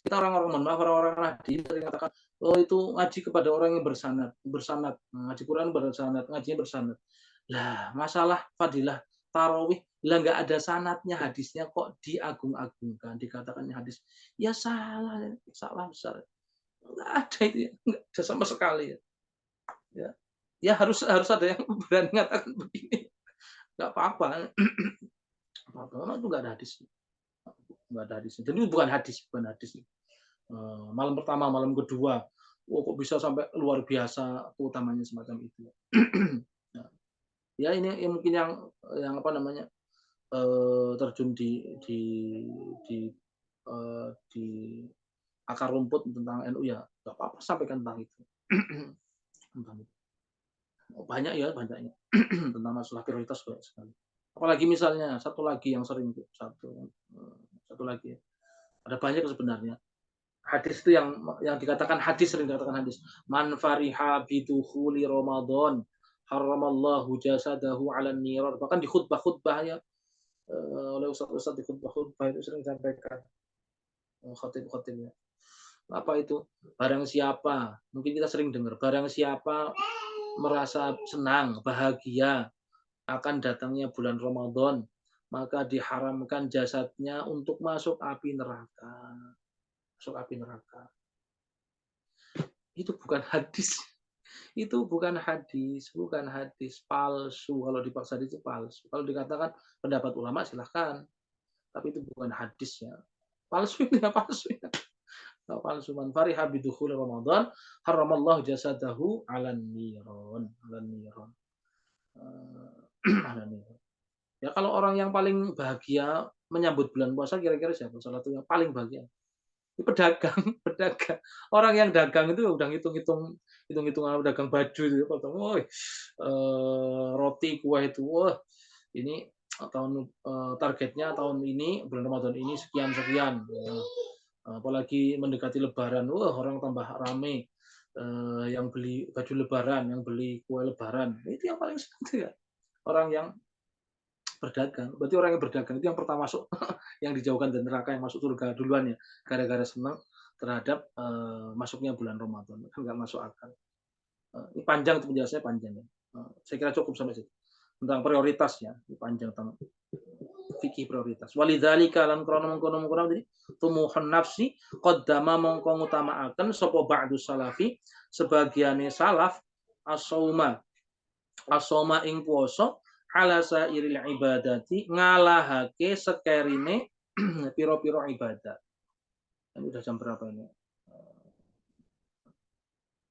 S1: Kita orang-orang, mohon maaf, orang-orang hadis sering katakan, oh itu ngaji kepada orang yang bersanad, ngaji Quran bersanad, ngajinya bersanad. Lah, masalah fadilah tarawih, lah nggak ada sanadnya hadisnya kok diagung-agungkan, dikatakannya hadis. Ya salah besar. Nggak ada itu ya, nggak ada sama sekali ya. Ya, ya harus ada yang berani mengatakan begini. Nggak apa-apa. Memang itu nggak ada hadis, nggak ada hadis. Jadi bukan hadis. Malam pertama, malam kedua, oh kok bisa sampai luar biasa keutamanya semacam itu. Nah, ya ini yang mungkin yang apa namanya, terjun di di akar rumput tentang NU ya nggak apa-apa sampaikan tentang itu. Tentang itu. Banyak ya, banyaknya. Tentang masalah prioritas banyak sekali. Apalagi misalnya satu lagi yang sering satu lagi ya. Ada banyak sebenarnya. Hadis itu yang dikatakan hadis, sering dikatakan hadis. Man fariha bidukhuli Ramadan, haramallahu jasadahu 'alan nirar. Bahkan di khutbah-khutbah ya, oleh ustaz-ustaz di khutbah-khutbah itu sering disampaikan, khatib-khatibnya. Apa itu? Barang siapa, mungkin kita sering dengar, barang siapa merasa senang, bahagia akan datangnya bulan Ramadan, maka diharamkan jasadnya untuk masuk api neraka. Masuk api neraka. Itu bukan hadis. Itu bukan hadis, bukan hadis, palsu. Kalau dipaksa itu palsu. Kalau dikatakan pendapat ulama silahkan, tapi itu bukan hadisnya. Palsu itu ya palsu ya. Palsu man fariha bidukhul Ramadan, haramallahu jasadahu 'alan niron, 'alan niron. Ya kalau orang yang paling bahagia menyambut bulan puasa kira-kira siapa? Salah satu yang paling bahagia. Pedagang, pedagang. Orang yang dagang itu udah hitung-hitung dagang baju itu, potong, woi, roti, kue itu, wah, ini targetnya tahun ini, bulan Ramadan ini sekian-sekian. Apalagi mendekati Lebaran, wah orang tambah rame. Yang beli baju Lebaran, yang beli kue Lebaran, itu yang paling senang ya. Orang yang berdagang. Berarti orang yang berdagang itu yang pertama masuk, yang dijauhkan dari neraka, yang masuk surga duluan ya, gara-gara senang terhadap masuknya bulan Ramadan. Kan nggak masuk akal. Ini panjang itu penjelasannya, panjang ya. Saya kira cukup sampai situ. Tentang prioritasnya, ini panjang tentang fikih prioritas. Walidzalika lan krana mengkono-mengkono tadi tumuhun nafsi qaddama mongko ngutamaaken sapa ba'du salafi sebagiane salaf as-sauma. As-sauma ing puasa ala sairil ibadati ngalahake sekerine piro-piro ibadah. Ini udah jam berapa ini?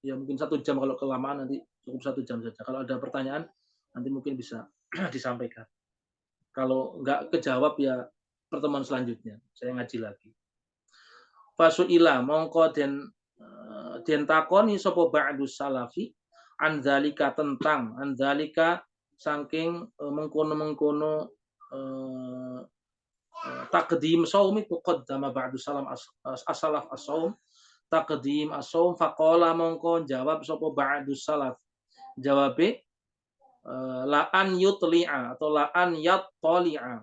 S1: Ya mungkin 1 jam, kalau kelamaan nanti cukup 1 jam saja. Kalau ada pertanyaan nanti mungkin bisa disampaikan. Kalau nggak kejawab ya pertemuan selanjutnya saya ngaji lagi. Fasuila mongko den takoni sapa ba'dus salafi andzalika tentang andzalika saking mengkono-mengkono taqdim shaum itu qaddama ba'du salam as-salaf as-shaum, taqdim as-shaum faqala mongko jawab sapa ba'du salaf, jawabe la an yutli'a atau la an yattali'a,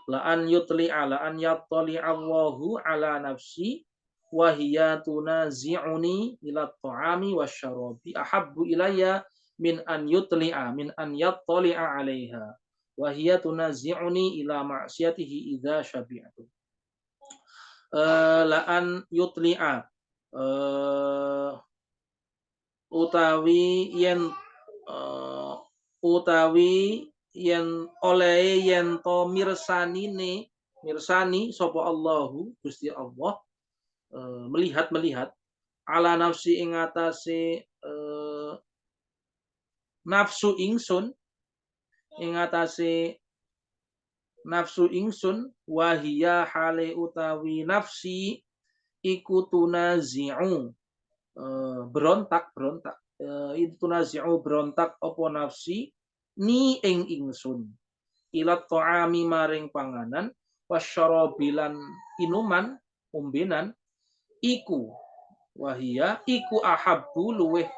S1: la an yutli'a, la an yattali'a Allahu ala nafsi wa hiya tunazi'uni ila at-ta'ami wasyarabi ahabbu ilayya min an yutli'a min an yattali'a 'alaiha wa hiya tunazi'uni ila ma'siyatihi idza syabi'tu. La an yutli'a utawi yen oleh yen to mirsani sapa Allahu Gusti Allah, melihat ala nafsi ing atase nafsu ingsun, ing atase nafsu ingsun, wahia hale utawi nafsi iku tunazi'u berontak itu tunazi'u berontak apa nafsi ni ing ingsun ilat ta'ami maring panganan wasyarabilan inuman umbenan iku wahia iku ahabbu luweh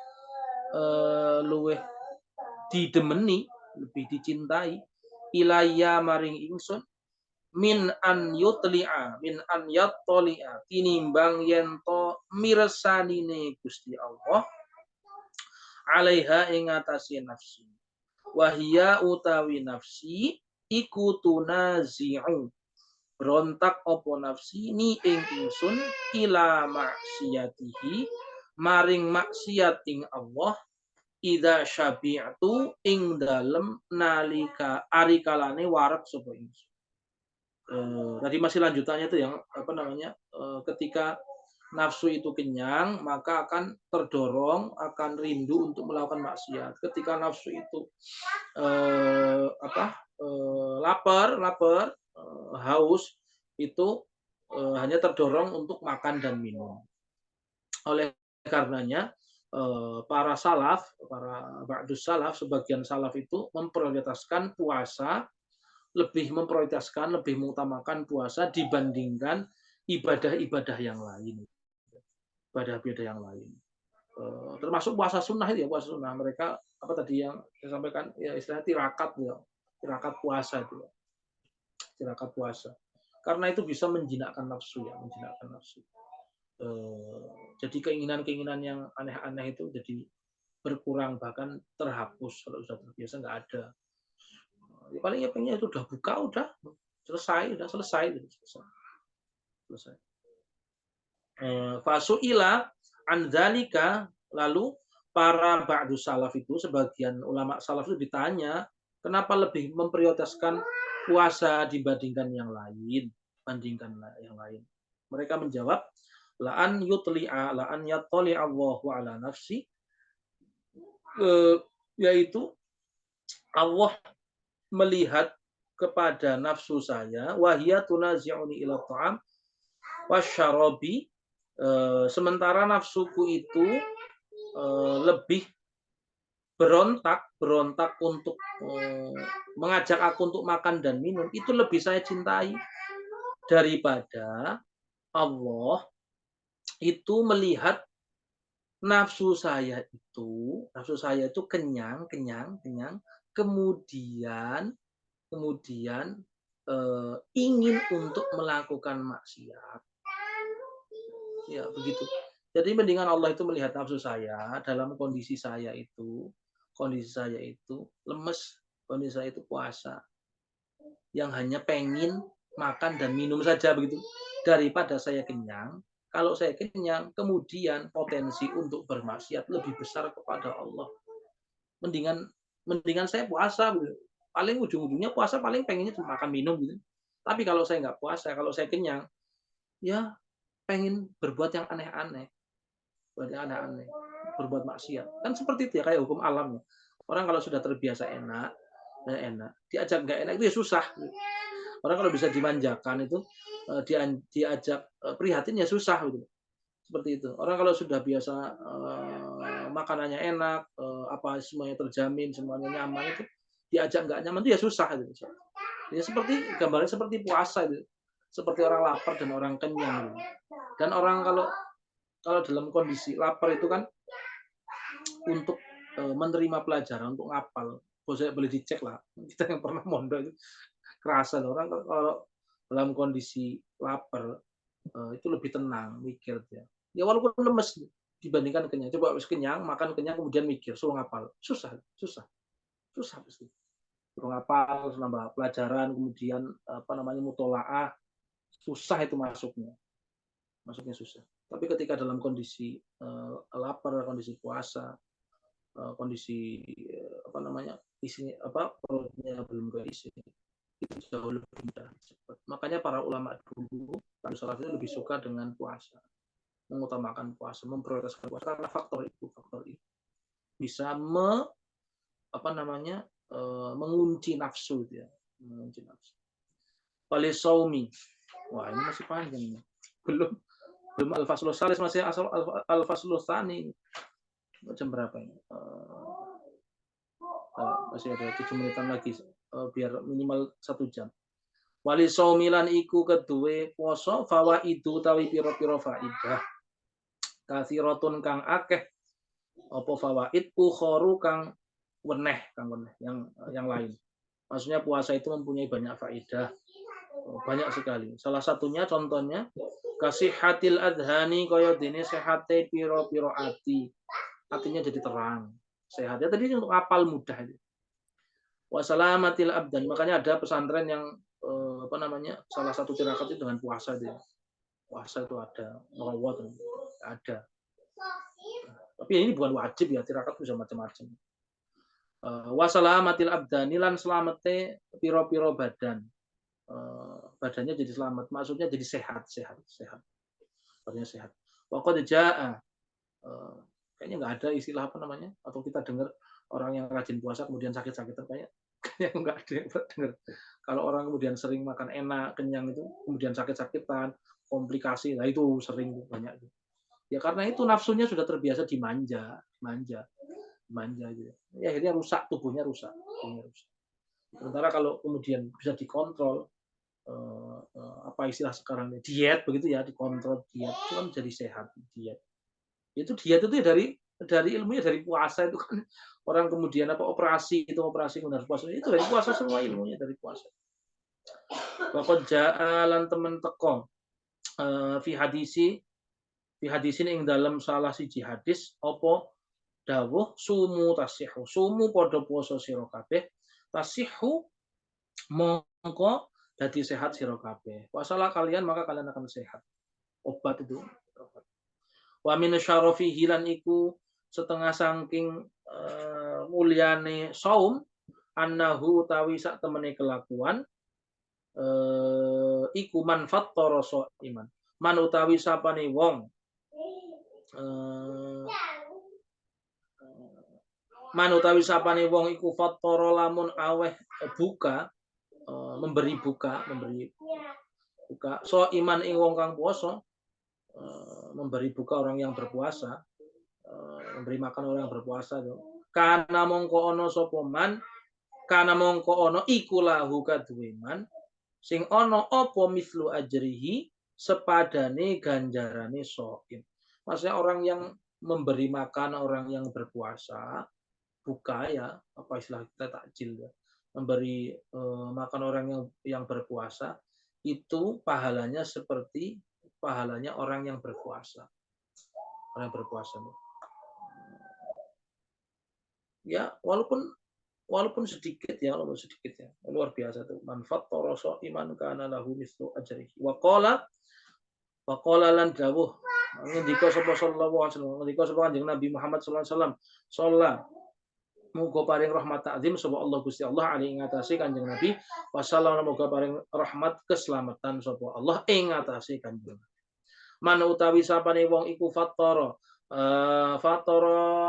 S1: didemeni, lebih dicintai ilayya maring ingsun min an yattali'a tinimbang yen to mirsanine Gusti Allah alaiha ing atase nafsi wahia utawi nafsi iku tunazi'u berontak apa nafsi ni ing ingsun ila maksiyatihi maring maksiat ing Allah idza syabi'tu ing dalem nalika arikalane warak sapa ingsun. Tadi masih lanjutannya itu yang ketika nafsu itu kenyang maka akan terdorong, akan rindu untuk melakukan maksiat. Ketika nafsu itu lapar, haus, itu hanya terdorong untuk makan dan minum. Oleh karenanya para ba'dus salaf, sebagian salaf itu memprioritaskan puasa, lebih mengutamakan puasa dibandingkan ibadah-ibadah yang lain. ibadah-ibadah yang lain. Termasuk puasa sunnah itu ya, puasa sunnah. Mereka apa tadi yang saya sampaikan ya istilahnya tirakat ya. Tirakat puasa itu ya. Tirakat puasa. Karena itu bisa menjinakkan nafsu ya, menjinakkan nafsu. Jadi keinginan-keinginan yang aneh-aneh itu jadi berkurang bahkan terhapus kalau sudah terbiasa nggak ada. Ya, paling ya pengen itu udah buka udah selesai selesai. Selesai. Fasuila andzalika lalu para ba'du salaf itu sebagian ulama salaf itu ditanya kenapa lebih memprioritaskan puasa dibandingkan yang lain, Mereka menjawab la'an yutli'a la'an yattali Allahu ala nafsi, yaitu Allah melihat kepada nafsu saya, wahia tunazi'uni ila ta'am wasyarabi, sementara nafsuku itu lebih berontak untuk mengajak aku untuk makan dan minum, itu lebih saya cintai daripada Allah itu melihat nafsu saya itu kenyang, kemudian ingin untuk melakukan maksiat. Ya, begitu. Jadi mendingan Allah itu melihat nafsu saya dalam kondisi saya itu lemes, kondisi saya itu puasa, yang hanya pengen makan dan minum saja begitu, daripada saya kenyang. Kalau saya kenyang, kemudian potensi untuk bermaksiat lebih besar kepada Allah. Mendingan saya puasa gitu. Paling ujung-ujungnya puasa paling pengennya cuma makan minum gitu. Tapi kalau saya nggak puasa, kalau saya kenyang, ya pengen berbuat yang aneh-aneh. Berbuat maksiat. Kan seperti itu ya, kayak hukum alam. Orang kalau sudah terbiasa enak, diajak nggak enak itu ya susah. Orang kalau bisa dimanjakan itu, diajak prihatin ya susah gitu. Seperti itu. Orang kalau sudah biasa makanannya enak, apa semuanya terjamin, semuanya nyaman itu, diajak nggak nyaman itu ya susah gitu. Ya seperti gambarnya seperti puasa itu. Seperti orang lapar dan orang kenyang gitu. Dan orang kalau dalam kondisi lapar itu kan untuk menerima pelajaran, untuk ngapal, boleh dicek lah. Kita yang pernah mondok itu kerasa orang kalau dalam kondisi lapar itu lebih tenang, mikir dia. Ya walaupun lemes dibandingkan kenyang. Coba habis kenyang, makan kenyang kemudian mikir, suruh ngapal. Susah pasti. Suruh ngapal, nambah pelajaran, kemudian mutolaah, susah itu masuknya susah. Tapi ketika dalam kondisi lapar, kondisi puasa, kondisi isinya perutnya belum keisi, itu jauh lebih mudah. Makanya para ulama dulu salaf itu lebih suka dengan puasa, mengutamakan puasa, memprioritaskan puasa karena faktor itu bisa mengunci nafsu dia, mengunci nafsu. Walisaumi, wah ini masih panjang, belum al-faslus salis, masih al-faslus tsani. Jam berapa ini? Masih ada 7 menitan lagi, biar minimal 1 jam. Wali saumilan iku kedue poso fawaidu tawi pira-pira faidah. Kathiratun kang akeh apa fawaid ukhoru kang weneh yang lain. Maksudnya puasa itu mempunyai banyak faedah. Banyak sekali. Salah satunya contohnya kasihatil adhani kaya dene sehate pira-pira ati. Hatinya jadi terang. Sehatnya tadi untuk apal mudah itu. Wasalamatil abdan. Makanya ada pesantren yang salah satu tirakat itu dengan puasa itu. Puasa itu ada, merawat ada. Tapi ini bukan wajib ya, tirakat bisa macam-macam. Wasalamatil abdani lan selamate piro-piro badan. Badannya jadi selamat, maksudnya jadi sehat. Badannya sehat. Waqad jaa, kayaknya nggak ada istilah atau kita dengar orang yang rajin puasa kemudian sakit-sakitan, kayaknya nggak ada yang dengar. Kalau orang kemudian sering makan enak, kenyang itu kemudian sakit-sakitan, komplikasi, nah itu sering banyak. Ya karena itu nafsunya sudah terbiasa dimanja gitu. Ya akhirnya tubuhnya rusak. Sementara kalau kemudian bisa dikontrol, apa istilah sekarang diet begitu ya, dikontrol diet itu kan jadi sehat diet. Itu diet itu ya dari ilmunya dari puasa itu kan orang kemudian operasi itu operasi kemudian puasa itu dari puasa semua ilmunya dari puasa. Waqad jaa lan temen teko fi hadisin ing dalam salah siji hadis apa dawuh sumu tasihu sumu padha puasa sira kabeh tasihu mongko dadi sehat sira kabeh. Puasalah kalian maka kalian akan sehat. Obat itu. Obat. Wa min syarafihi lan iku setengah saking mulyane saum annahu tawi sak temene kelakuan iku man fattara iman. Man utawi sapane wong man utawi sapane wong iku fattara lamun aweh buka memberi buka so iman ing wong kang puasa memberi buka orang yang berpuasa memberi makan orang yang berpuasa karena mongko ono sapa man karena mongko ono iku lahu kaduwe man sing ono apa mislu ajrihi sepadane ganjarane shaim. Maksudnya orang yang memberi makan orang yang berpuasa buka ya apa istilah kita takjil ya memberi makan orang yang berpuasa itu pahalanya seperti pahalanya orang yang berpuasa. Orang yang berpuasa. Ya, walaupun sedikit ya, luar biasa tuh. Manfaat toroso iman kana lahu mislu ajrihi. Wa qala lan dawuh ngendika sapa sallallahu alaihi wasallam, ngendika sapa Kanjeng Nabi Muhammad sallallahu alaihi wasallam, sholla muga paring rahmat ta'zim sapa Allah Gusti Allah alaihi ngatasi Kanjeng Nabi, wasallam muga paring rahmat keselamatan sapa Allah ing ngatasi Kanjeng Nabi. Man utawi sapane wong iku fattara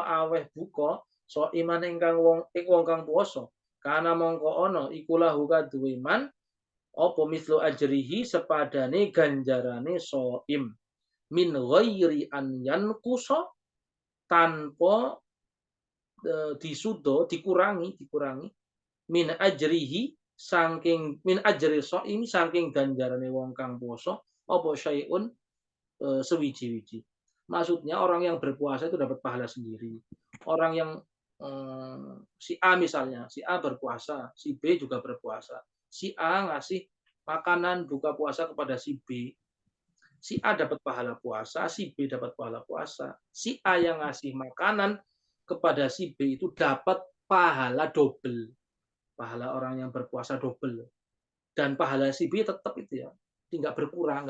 S1: aweh buka so iman ingkang wong kang puasa kana mongko ana iku lahu kaduwe man apa mislu ajrihi sepadane ganjarane shaim min ghairi an yanqusa tanpa dikurangi min ajrihi saking min ajri shaim saking ganjarane wong kang puasa apa syai'un sewiji-wiji. Maksudnya orang yang berpuasa itu dapat pahala sendiri. Orang yang si A misalnya, si A berpuasa, si B juga berpuasa. Si A ngasih makanan buka puasa kepada si B. Si A dapat pahala puasa, si B dapat pahala puasa. Si A yang ngasih makanan kepada si B itu dapat pahala double. Pahala orang yang berpuasa double. Dan pahala si B tetap itu ya. Nggak berkurang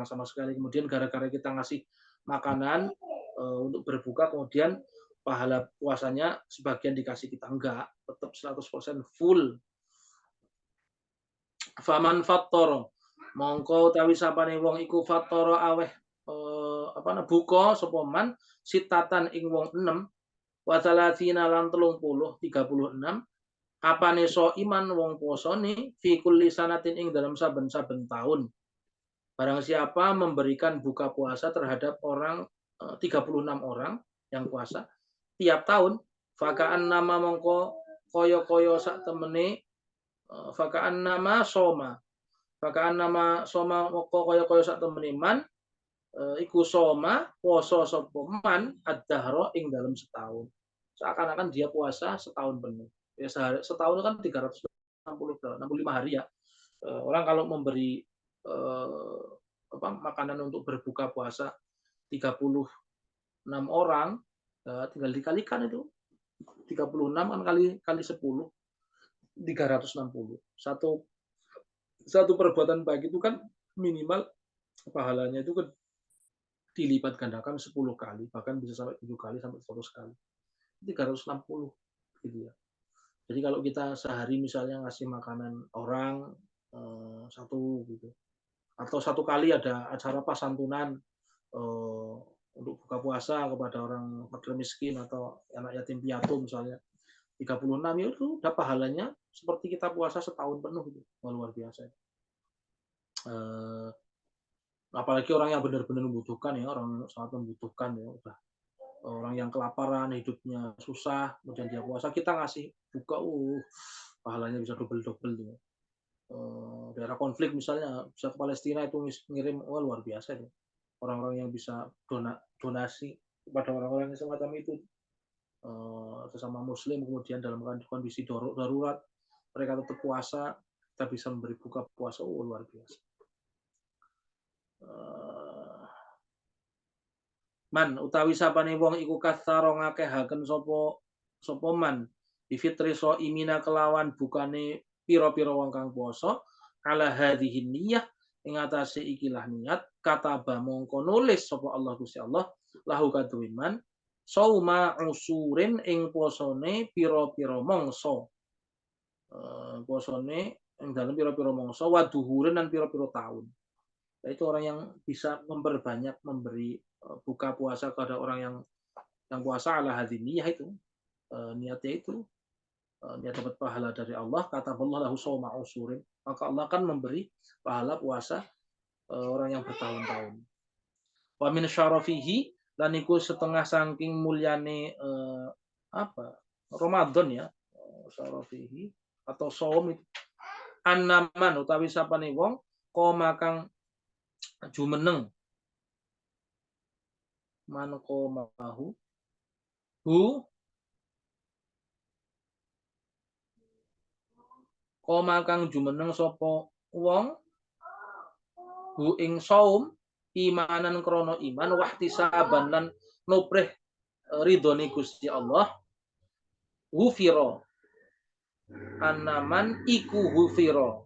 S1: sama sekali. Kemudian gara-gara kita ngasih makanan untuk berbuka, kemudian pahala puasanya sebagian dikasih kita, enggak, tetap 100% full. Faman fattara mongko utawi sapane wong iku fattara aweh buka sapa man sitatan ing wong 6 wa talatina lan 36 apane so iman wong posone fi kulli sanatin ing dalam saben-saben tahun. Barang siapa memberikan buka puasa terhadap orang 36 orang yang puasa tiap tahun, fakaan nama mongko koyo-koyo sak temene fakaan nama soma mongko koyo-koyo sak temene man iku soma poso sapa man ad-dahra ing dalam setahun. Seakan-akan dia puasa setahun penuh. Ya setahun kan 365 hari ya. Orang kalau memberi makanan untuk berbuka puasa 36 orang tinggal dikalikan itu 36 kan kali 10 360. Satu perbuatan baik itu kan minimal pahalanya itu kan dilipat gandakan 10 kali, bahkan bisa sampai 7 kali sampai 100 kali. 360 gitu ya. Jadi kalau kita sehari misalnya ngasih makanan orang satu gitu, atau satu kali ada acara pasantunan untuk buka puasa kepada orang fakir miskin atau anak yatim piatu misalnya 36 itu udah pahalanya seperti kita puasa setahun penuh gitu. Luar biasa. Apalagi orang yang benar-benar membutuhkan ya, orang sangat membutuhkan ya, udah orang yang kelaparan, hidupnya susah, kemudian dia puasa, kita ngasih buka, pahalanya bisa double-double tuh. Daerah konflik misalnya, bisa ke Palestina itu ngirim, luar biasa itu. orang-orang yang bisa donasi kepada orang-orang yang semacam itu, sesama muslim, kemudian dalam kondisi darurat mereka tetap puasa, kita bisa memberi buka puasa, luar biasa. Man utawi sapane wong iku katsara ngakehaken sapa man bifitri imina kelawan bukane pira-pira wong kang puasa ala hadhihi niyyah ing atase ikilah niat kataba mongko nulis sapa Allah Gusti Allah lahu kaduwe man sauma usurin ing posone pira-pira mangsa, posone ing dalem pira-pira mangsa waduhurin lan pira-pira taun. Itu orang yang bisa memperbanyak memberi buka puasa kepada orang yang puasa ala hadiniyah itu, niatnya itu dia dapat pahala dari Allah, kata Allah lahu sawma usurin, maka Allah akan memberi pahala puasa orang yang bertahun-tahun. Wa min syarafihi lan iku setengah saking mulyane Ramadan ya, syarafihi atau saum itu annaman utawi sapane wong koma kang jumeneng man qomahu koma kang jumeneng sapa wong ing saum imanan krana iman wahtisaban lan nuprih ridhone Gusti Allah hufira anaman iku hufira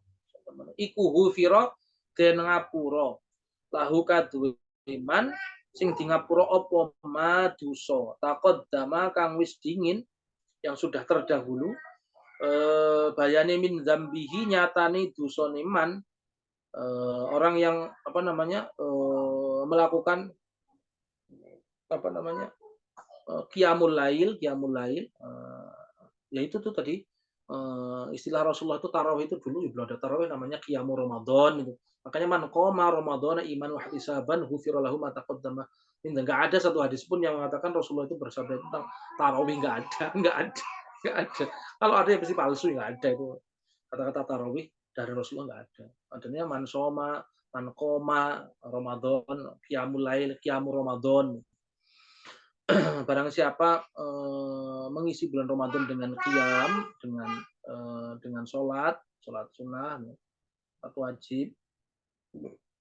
S1: den ngapura lahu kaduwe iman sing di ngapura apa madusa taqaddama kang wis dingin yang sudah terdahulu bayane min dzambihi nyatane dosane man orang yang melakukan qiyamul lail yaitu tuh tadi istilah Rasulullah itu tarawih itu dulu belum ada tarawih namanya qiyamul Ramadan gitu. Makanya man qoma Ramadhana iman wa ihtisaban ghufira lahu ma taqaddama. Enggak ada satu hadis pun yang mengatakan Rasulullah itu bersabda tentang tarawih, enggak ada. Kalau ada ya pasti palsu, enggak ada itu. Kata-kata tarawih dari Rasulullah enggak ada. Adanya man soma, man qoma Ramadan, qiyamul lail, qiyamul Ramadan. Barang siapa mengisi bulan Ramadan dengan qiyam, dengan sholat sunnah atau wajib,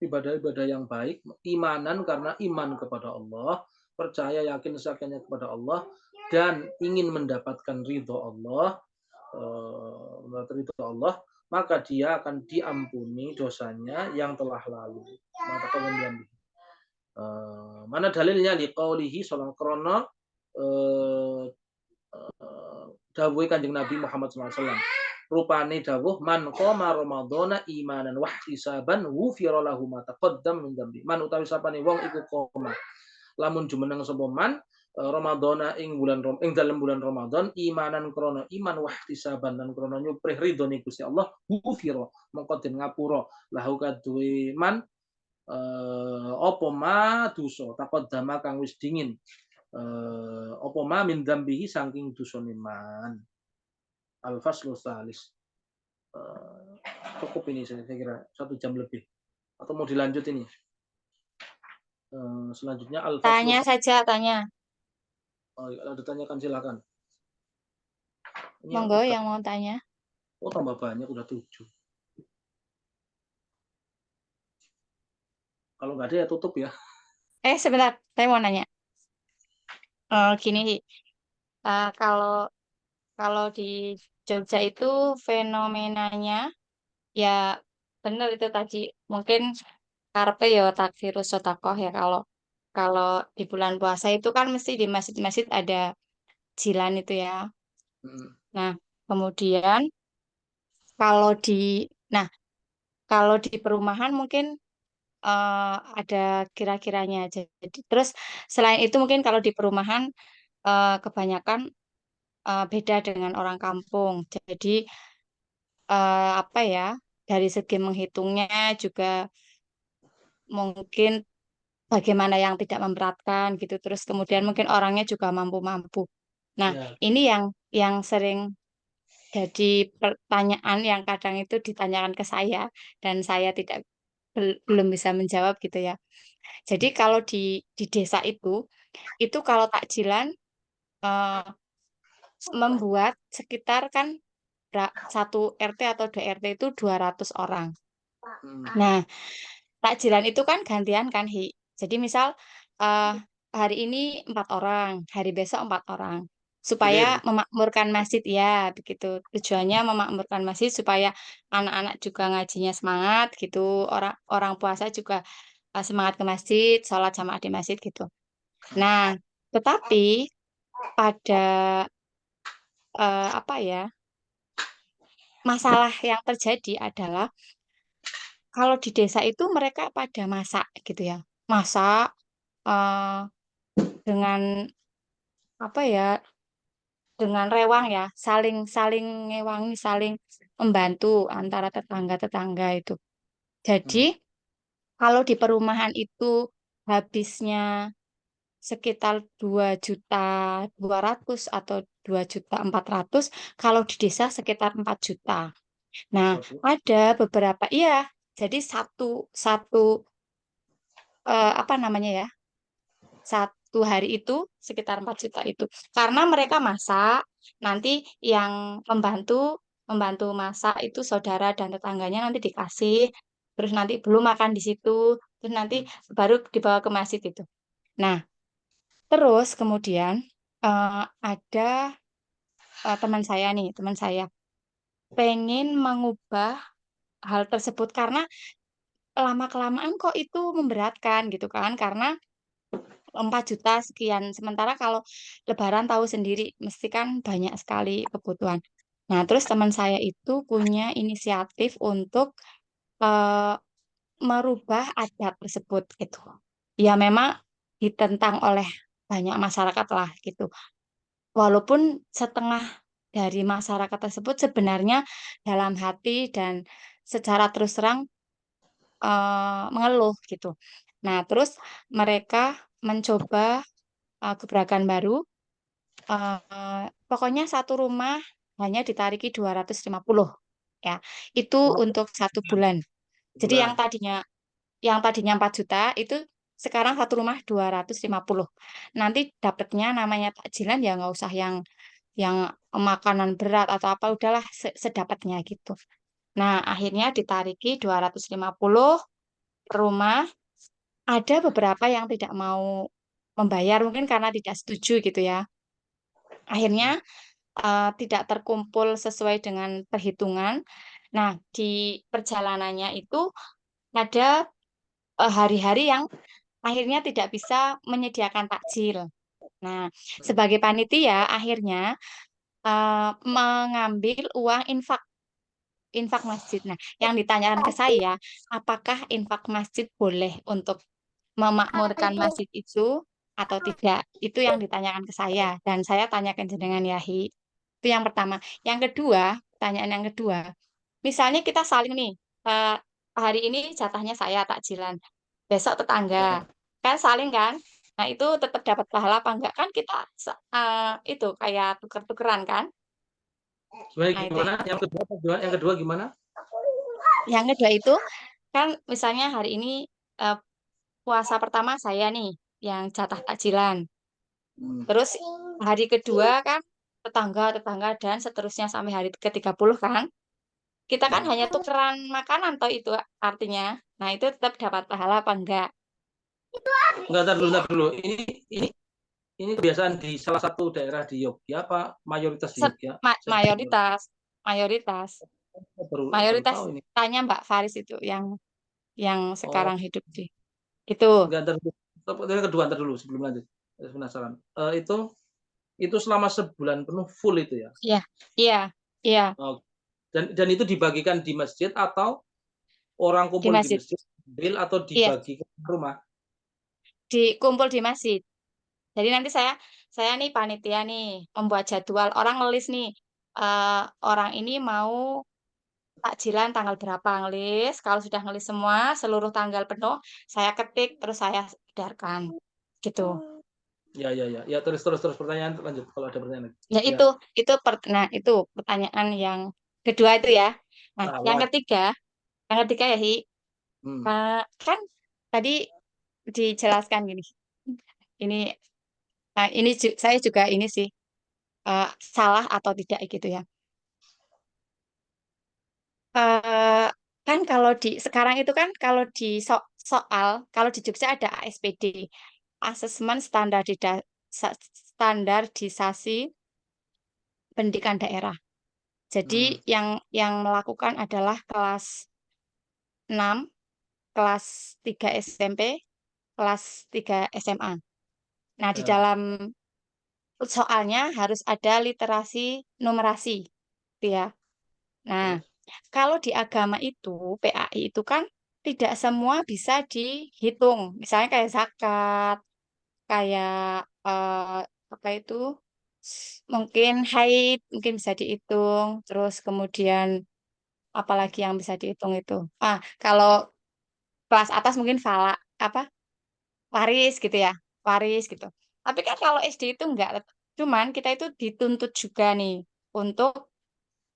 S1: ibadah-ibadah yang baik, imanan karena iman kepada Allah, percaya yakin sakanya kepada Allah, dan ingin mendapatkan ridho Allah, maka dia akan diampuni dosanya yang telah lalu. Mana dalilnya di qaulihi sallallahu krono dawuh Kanjeng Nabi Muhammad SAW. Rupane dawuh man qoma ramadhana imanan wa ihtisaban ghufira lahu ma taqaddam min dzambi. Man utawi sapane wong iku qoma lamun jumeneng sapa man Ramadhana ing dalem bulan Ramadan imanan krana iman wa ihtisaban lan krana nyuprih ridhone Gusti Allah ghufira mongko den ngapura lahu kaduwe man apa ma dosa taqaddama kang wis dingin apa ma min dzambihi saking dosane man. Al-faslu tsalis. Cukup ini saya kira 1 jam lebih. Atau mau dilanjut ini? Selanjutnya al-faslu.
S2: Tanya saja, tanya.
S1: Oh, ada tanyakan silakan.
S2: Monggo yang mau tanya.
S1: Oh, tambah banyak udah 7. Kalau nggak ada ya tutup ya.
S2: Sebentar, saya mau nanya. Gini, kalau di Jogja itu fenomenanya ya benar itu tadi mungkin karpe ya takfirus sotakoh ya kalau di bulan puasa itu kan mesti di masjid-masjid ada jilan itu ya. Nah kemudian kalau di perumahan mungkin ada kira-kiranya. Jadi terus selain itu mungkin kalau di perumahan kebanyakan beda dengan orang kampung. Jadi apa ya dari segi menghitungnya juga mungkin bagaimana yang tidak memberatkan gitu. Terus kemudian mungkin orangnya juga mampu-mampu. Nah, ini yang sering jadi pertanyaan yang kadang itu ditanyakan ke saya dan saya tidak belum bisa menjawab gitu ya. Jadi kalau di desa itu kalau takjilan eh, membuat sekitar kan satu RT atau dua RT itu 200 orang.
S1: Hmm.
S2: Nah, takjilan itu kan gantian kan, Hi. Jadi misal eh, hari ini 4 orang, hari besok 4 orang. Supaya
S1: Clear.
S2: memakmurkan masjid ya, begitu. Tujuannya memakmurkan masjid supaya anak-anak juga ngajinya semangat gitu. Orang orang puasa juga semangat ke masjid, sholat jamaah di masjid gitu. Nah, tetapi pada apa ya, masalah yang terjadi adalah kalau di desa itu mereka pada masak gitu ya. Masak eh, dengan apa ya, dengan rewang ya, saling saling ngewangi, saling membantu antara tetangga-tetangga itu. Jadi
S1: Hmm.
S2: kalau di perumahan itu habisnya sekitar 2.200.000 atau 2.400.000, kalau di desa sekitar 4 juta. Nah,
S1: Waduh.
S2: ada beberapa, iya, jadi satu satu apa namanya ya, satu hari itu sekitar 4 juta itu. Karena mereka masak, nanti yang membantu membantu masak itu saudara dan tetangganya nanti dikasih, terus nanti belum makan di situ, terus nanti
S1: Hmm.
S2: baru dibawa ke masjid itu. Nah, terus kemudian ada teman saya pengen mengubah hal tersebut karena lama-kelamaan kok itu memberatkan gitu kan, karena 4 juta sekian. Sementara kalau Lebaran tahu sendiri, mesti kan banyak sekali kebutuhan. Nah, terus teman saya itu punya inisiatif untuk eh, merubah adat tersebut gitu. Ya memang ditentang oleh banyak masyarakat lah gitu. Walaupun setengah dari masyarakat tersebut sebenarnya dalam hati dan secara terus terang mengeluh gitu. Nah, terus mereka mencoba gebrakan baru. Pokoknya satu rumah hanya ditariki 250 ya. Itu
S1: Oh,
S2: untuk 1 bulan. Jadi
S1: bulan.
S2: yang tadinya 4 juta itu sekarang satu rumah 250. Nanti dapatnya namanya takjilan ya nggak usah yang makanan berat atau apa, udahlah sedapatnya gitu. Nah, akhirnya ditariki 250 per rumah. Ada beberapa yang tidak mau membayar mungkin karena tidak setuju gitu ya. Akhirnya
S1: Hmm.
S2: tidak terkumpul sesuai dengan perhitungan. Nah, di perjalanannya itu ada hari-hari yang akhirnya tidak bisa menyediakan takjil. Nah, sebagai panitia akhirnya mengambil uang infak masjid. Nah, yang ditanyakan ke saya, apakah infak masjid boleh untuk memakmurkan masjid itu atau tidak? Itu yang ditanyakan ke saya dan saya tanyakan jenengan Yahi. Itu yang pertama. Yang kedua, pertanyaan yang kedua, misalnya kita saling nih, eh, hari ini jatahnya saya takjilan, besok tetangga, kan saling kan? Nah itu tetap dapat pahala apa enggak kan kita itu kayak tuker-tukeran kan?
S1: Gimana
S2: Nah itu
S1: gimana? Yang kedua apa gimana? Yang kedua gimana?
S2: yang kedua itu kan misalnya hari ini eh, puasa pertama saya nih yang jatah takjilan.
S1: Hmm.
S2: Terus hari kedua kan tetangga-tetangga dan seterusnya sampai hari ke-30 kan. Kita kan hanya tukeran makanan toh itu artinya. Nah, itu tetap dapat pahala apa enggak?
S1: Enggak, ntar dulu. Ini ini kebiasaan di salah satu daerah di Yogyakarta apa mayoritas di Yogyakarta? Saya
S2: Mayoritas, mayoritas,
S1: baru
S2: mayoritas
S1: tahu ini.
S2: tanya Mbak Faris itu yang
S1: Oh,
S2: sekarang hidup di itu.
S1: enggak, ntar dulu. Yang kedua ntar dulu sebelum lanjut. Saya penasaran. Itu selama sebulan penuh full itu ya?
S2: Iya, iya, iya,
S1: Oh, dan itu dibagikan di masjid atau orang
S2: di
S1: kumpul di
S2: masjid.
S1: masjid bil atau
S2: Iya,
S1: dibagi ke rumah?
S2: dikumpul di masjid. Jadi nanti saya nih panitia nih membuat jadwal orang ngelis nih orang ini mau takjilan tanggal berapa ngelis. Kalau sudah ngelis semua seluruh tanggal penuh, saya ketik terus saya edarkan gitu.
S1: Ya, ya, ya. Ya, terus terus terus pertanyaan lanjut kalau ada pertanyaan lagi.
S2: Ya
S1: Ya,
S2: nah itu pertanyaan yang kedua itu ya. Nah,
S1: rawat.
S2: yang ketiga ya Hi, Kan tadi dijelaskan gini, ini saya juga ini sih salah atau tidak gitu ya. Eh, kan kalau di sekarang itu kan kalau di soal kalau di Jogja ada ASPD, Asesmen Standarisasi Pendidikan Daerah.
S1: Hmm,
S2: Jadi yang melakukan adalah kelas 6, kelas 3 SMP, kelas 3 SMA. Nah, di
S1: ya,
S2: dalam soalnya harus ada literasi numerasi, gitu ya. Nah,
S1: terus,
S2: kalau di agama itu, PAI itu kan tidak semua bisa dihitung. Misalnya kayak zakat, kayak apa itu, mungkin haid, mungkin bisa dihitung. Terus kemudian apalagi yang bisa dihitung itu. Kalau kelas atas mungkin apa waris gitu ya, waris gitu. Tapi kan kalau SD itu enggak. Cuman kita itu dituntut juga nih untuk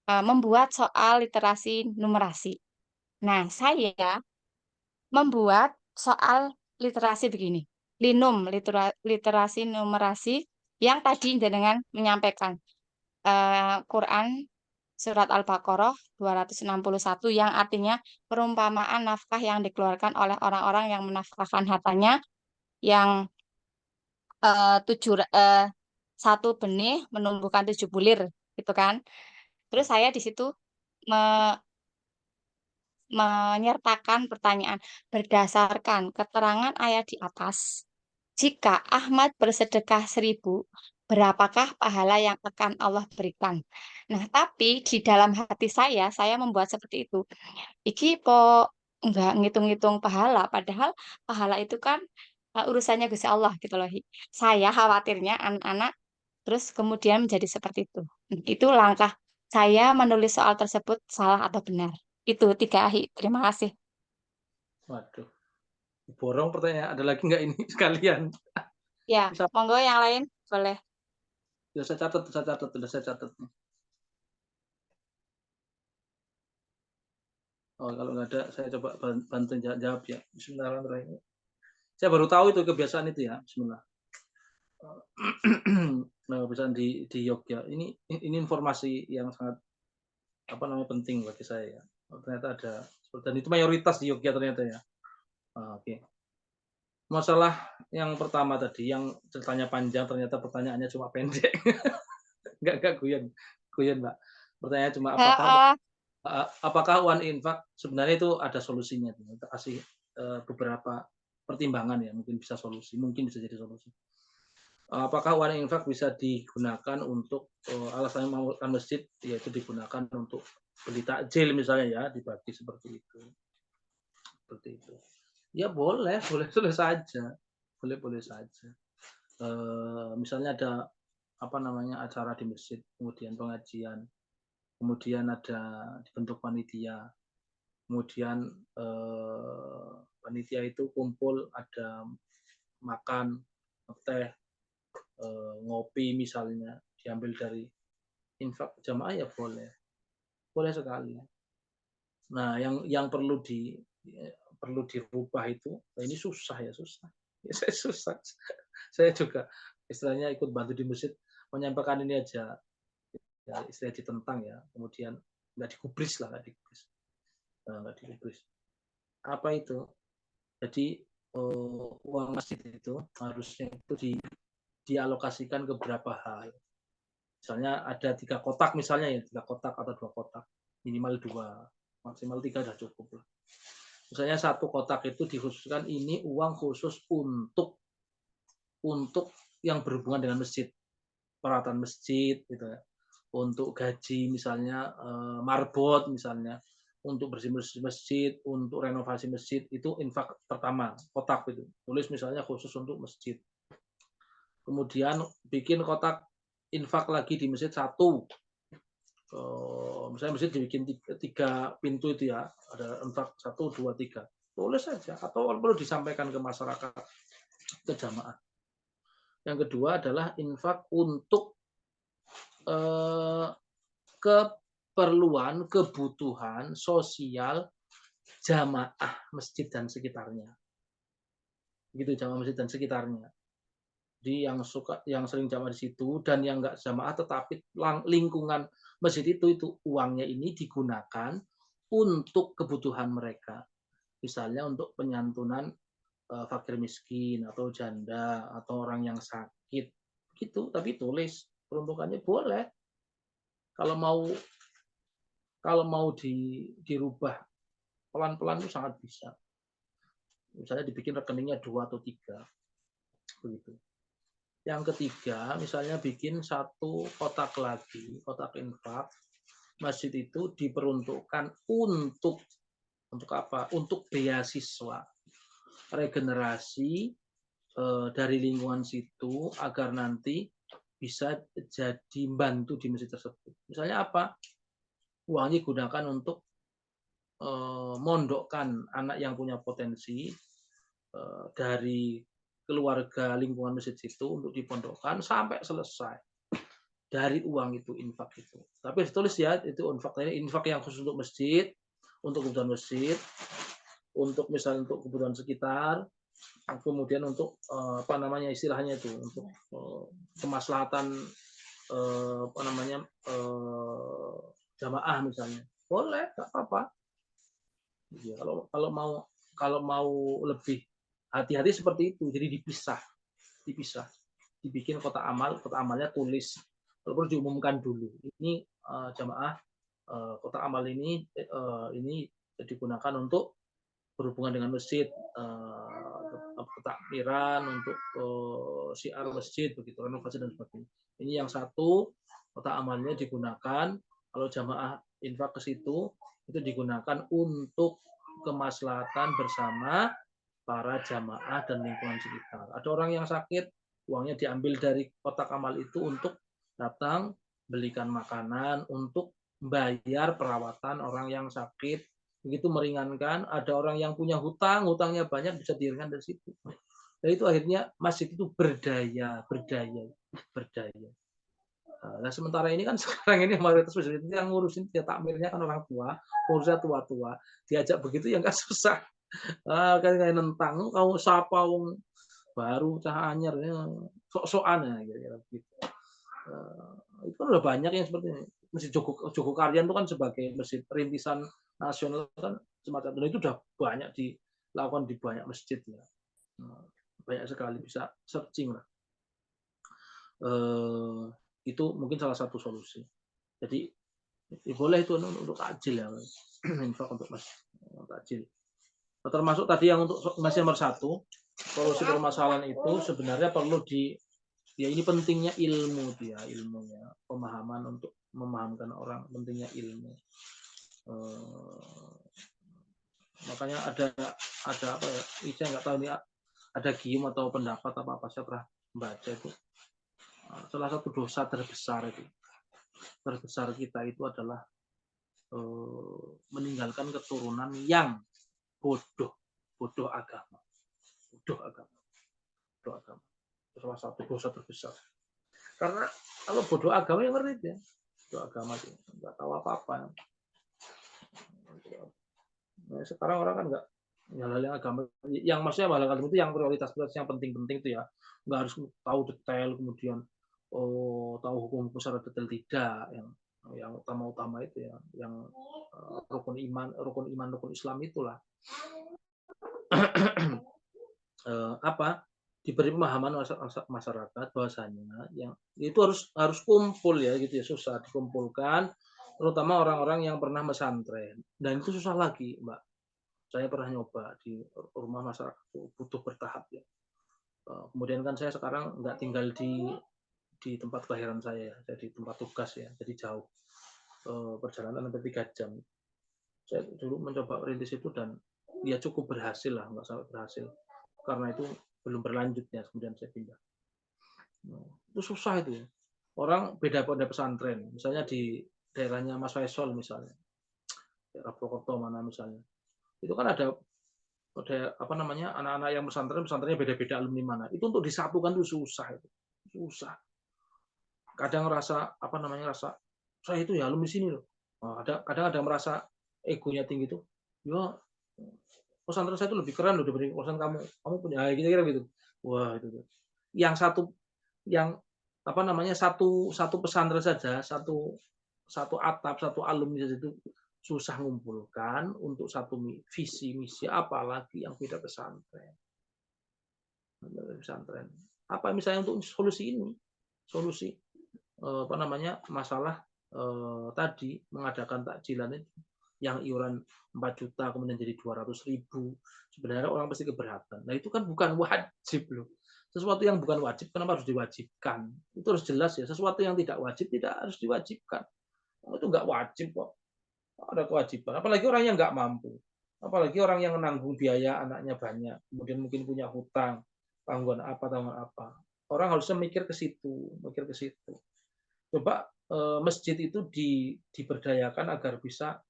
S2: membuat soal literasi numerasi. Nah, saya membuat soal literasi begini. Literasi numerasi yang tadi dengan menyampaikan Quran surat Al-Baqarah 261 yang artinya perumpamaan nafkah yang dikeluarkan oleh orang-orang yang menafkahkan hartanya yang satu benih menumbuhkan 7 bulir gitu kan. Terus saya di situ me- menyertakan pertanyaan berdasarkan keterangan ayat di atas. Jika Ahmad bersedekah 1.000, berapakah pahala yang akan Allah berikan? Nah, tapi di dalam hati saya membuat seperti itu. Iki po nggak ngitung-ngitung pahala, padahal pahala itu kan urusannya Gusti Allah gitu loh. Saya khawatirnya anak-anak terus kemudian menjadi seperti itu. Itu langkah saya menulis soal tersebut salah atau benar. Itu 3 Terima kasih.
S1: waduh, borong pertanyaan. Ada lagi nggak ini sekalian?
S2: Ya,
S1: Bisa,
S2: monggo yang lain boleh.
S1: ya saya catat, sudah saya catat. Oh, kalau nggak ada, saya coba bantu jawab ya. Bismillahirrahmanirrahim. Saya baru tahu itu kebiasaan itu ya. Bismillah. Nah, kebiasaan di Yogyakarta ini informasi yang sangat apa namanya penting bagi saya. Ya. Oh, ternyata ada dan itu mayoritas di Yogyakarta ternyata ya. Oke. Masalah yang pertama tadi yang ceritanya panjang ternyata pertanyaannya cuma pendek. Enggak guyon. Guyon, Mbak. Pertanyaannya cuma
S2: Heeh.
S1: apakah one infak sebenarnya itu ada solusinya. Kita kasih beberapa pertimbangan ya, mungkin bisa jadi solusi. Apakah one infak bisa digunakan untuk alasannya membangun masjid, yaitu digunakan untuk beli takjil misalnya ya, dibagi seperti itu. Seperti itu. Ya boleh, boleh saja. Boleh saja. Misalnya ada apa namanya acara di masjid, kemudian pengajian, kemudian ada dibentuk panitia, kemudian panitia itu kumpul, ada makan, teh, ngopi misalnya, diambil dari infak jamaah ya boleh, boleh sekali. Nah, yang perlu dirubah itu, nah ini susah ya susah. Ya, saya susah. Saya juga istilahnya ikut bantu di masjid menyampaikan ini aja, ya istilahnya ditentang ya, kemudian nggak digubris lah, nggak digubris. Apa itu? Jadi uang masjid itu harusnya itu dialokasikan ke beberapa hal. Misalnya ada 3 kotak misalnya ya, 3 kotak atau 2 kotak, minimal 2, maksimal 3 sudah cukup lah. Misalnya 1 kotak itu dikhususkan ini uang khusus untuk yang berhubungan dengan masjid, peralatan masjid gitu ya. Untuk gaji misalnya marbot misalnya, untuk bersih-bersih masjid, untuk renovasi masjid itu infak pertama, kotak itu. Tulis misalnya khusus untuk masjid. Kemudian bikin kotak infak lagi di masjid satu. Misalnya masjid dibikin 3 pintu itu ya, ada infak 1, 2, 3. Tulis saja atau perlu disampaikan ke masyarakat, ke jamaah. Yang kedua adalah infak untuk keperluan, kebutuhan sosial jamaah masjid dan sekitarnya. Gitu, jamaah masjid dan sekitarnya. Jadi yang sering jamaah di situ dan yang nggak jamaah tetapi lingkungan masjid itu uangnya ini digunakan untuk kebutuhan mereka. Misalnya untuk penyantunan fakir miskin atau janda atau orang yang sakit gitu, tapi tulis peruntukannya boleh. Kalau mau dirubah pelan-pelan itu sangat bisa. Misalnya dibikin rekeningnya 2 atau 3 begitu. Yang ketiga, misalnya bikin satu kotak lagi, kotak infak. Masjid itu diperuntukkan untuk apa? Untuk beasiswa, regenerasi dari lingkungan situ agar nanti bisa jadi bantu di masjid tersebut. Misalnya apa? Uangnya digunakan untuk mondokkan anak yang punya potensi dari keluarga lingkungan masjid itu untuk dipondokkan sampai selesai dari uang itu infak itu. Tapi ditulis ya itu infak yang khusus untuk masjid, untuk kebutuhan masjid, untuk misalnya untuk kebutuhan sekitar, kemudian untuk apa namanya istilahnya itu untuk kemaslahatan apa namanya jamaah misalnya boleh nggak apa-apa. Ya, kalau mau lebih hati-hati seperti itu jadi dipisah dibikin kotak amalnya tulis terus diumumkan dulu ini jamaah kotak amal ini digunakan untuk berhubungan dengan masjid ketakmiran untuk syiar masjid begitu renovasi dan sebagainya. Ini yang satu kotak amalnya digunakan kalau jamaah infak ke situ itu digunakan untuk kemaslahatan bersama para jamaah dan lingkungan sekitar. Ada orang yang sakit, uangnya diambil dari kotak amal itu untuk datang belikan makanan untuk bayar perawatan orang yang sakit. Begitu meringankan, ada orang yang punya hutang, hutangnya banyak bisa diringan dari situ. Dan itu akhirnya masjid itu berdaya. Nah, sementara ini kan sekarang ini mayoritas masjid itu yang ngurusin dia takmirnya kan orang tua, ngurusnya tua-tua. Diajak begitu ya nggak susah. Kayak nentang, kamu sapa wong baru cah anyar ya, sok-sokan ya kira-kira begitu. Itu kan udah banyak yang seperti ini. Masjid Jogokarian itu kan sebagai masjid rintisan nasional kan semacam itu udah banyak dilakukan di banyak masjid ya. Banyak sekali bisa searching lah. Itu mungkin salah satu solusi. Jadi boleh itu untuk takjil ya, infak untuk takjil. Termasuk tadi yang untuk masih nomor 1, solusi permasalahan itu sebenarnya perlu ya ini pentingnya ilmu dia, ilmunya, pemahaman untuk memahamkan orang pentingnya ilmu. Makanya ada apa ya? Saya nggak tahu ini ada gium atau pendapat apa saya pernah membaca itu. Salah satu dosa terbesar kita itu adalah meninggalkan keturunan yang bodoh agama. Salah satu dosa terbesar. Karena kalau bodoh agama yang ngerti ya, bodoh agama itu nggak tahu apa-apa. Nah, sekarang orang kan nggak hal-hal yang agama, yang maksudnya hal agama itu yang prioritas yang penting-penting itu ya, nggak harus tahu detail kemudian tahu hukum secara detail tidak, yang utama itu ya, yang rukun iman, rukun Islam itulah apa diberi pemahaman masyarakat bahwasanya yang itu harus kumpul ya gitu ya, susah dikumpulkan terutama orang-orang yang pernah pesantren dan itu susah lagi Mbak. Saya pernah nyoba di rumah masyarakat itu butuh bertahap ya. Kemudian kan saya sekarang nggak tinggal di tempat kelahiran saya jadi tempat tugas ya, jadi jauh perjalanan hampir 3 jam. Saya dulu mencoba rintis itu dan ya cukup berhasil lah, nggak sampai berhasil karena itu belum berlanjut ya, kemudian saya pindah. Itu susah itu. Orang beda pada pesantren, misalnya di daerahnya Mas Faisal misalnya, daerah Purwokerto mana misalnya, itu kan ada apa namanya anak-anak yang pesantrennya beda-beda alumni mana, itu untuk disatukan itu susah. Kadang rasa apa namanya rasa saya itu ya alumni sini loh. Kadang ada merasa egonya tinggi tuh, ya Pesantren saya itu lebih keren loh dibanding pesantren kamu. Kamu punya kira-kira gitu. Wah, itu tuh. Yang satu yang apa namanya, satu satu pesantren saja, satu satu atap, satu alumni saja itu susah ngumpulkan untuk satu visi misi, apalagi yang beda pesantren. Pesantren. Apa misalnya untuk solusi ini? Solusi apa namanya, masalah tadi mengadakan takjilan itu yang iuran 4 juta kemudian jadi 200.000, sebenarnya orang pasti keberatan. Nah itu kan bukan wajib loh. Sesuatu yang bukan wajib kenapa harus diwajibkan? Itu harus jelas ya. Sesuatu yang tidak wajib tidak harus diwajibkan. Oh, itu nggak wajib kok. Ada kewajiban. Apalagi orang yang nggak mampu. Apalagi orang yang menanggung biaya anaknya banyak. Kemudian mungkin punya hutang, tanggungan apa. Orang harusnya mikir ke situ, mikir ke situ. Coba masjid itu diberdayakan agar bisa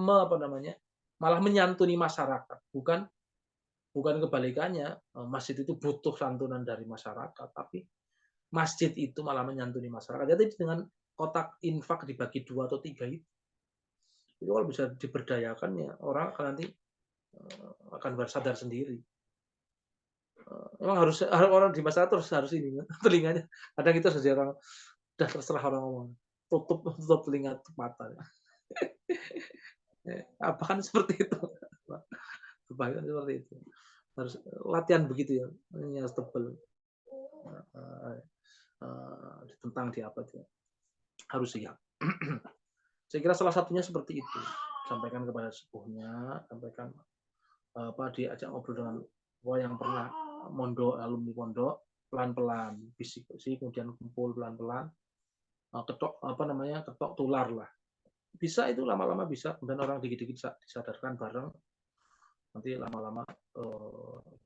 S1: apa namanya, malah menyantuni masyarakat, bukan bukan kebalikannya. Masjid itu butuh santunan dari masyarakat, tapi masjid itu malah menyantuni masyarakat. Jadi dengan kotak infak dibagi 2 atau 3 itu kalau bisa diberdayakan ya orang akan nanti akan bersadar sendiri. Memang harus orang di masyarakat harus ini telinganya. Kadang kita harus orang udah terserah orang ngomong. Tutup telinga, tutup mata. Apa kan seperti itu. Kebanyakan seperti itu. Harus latihan begitu ya, ini harus tebel. Tentang di apa itu. Harus siap. Saya kira salah satunya seperti itu. Sampaikan kepada sepuhnya, sampaikan diajak ngobrol dengan yang pernah mondok, alumni pondok, pelan-pelan, bisik-bisik, kemudian kumpul pelan-pelan, ketok tular lah. Bisa itu lama-lama bisa, kemudian orang dikit-dikit disadarkan bareng, nanti lama-lama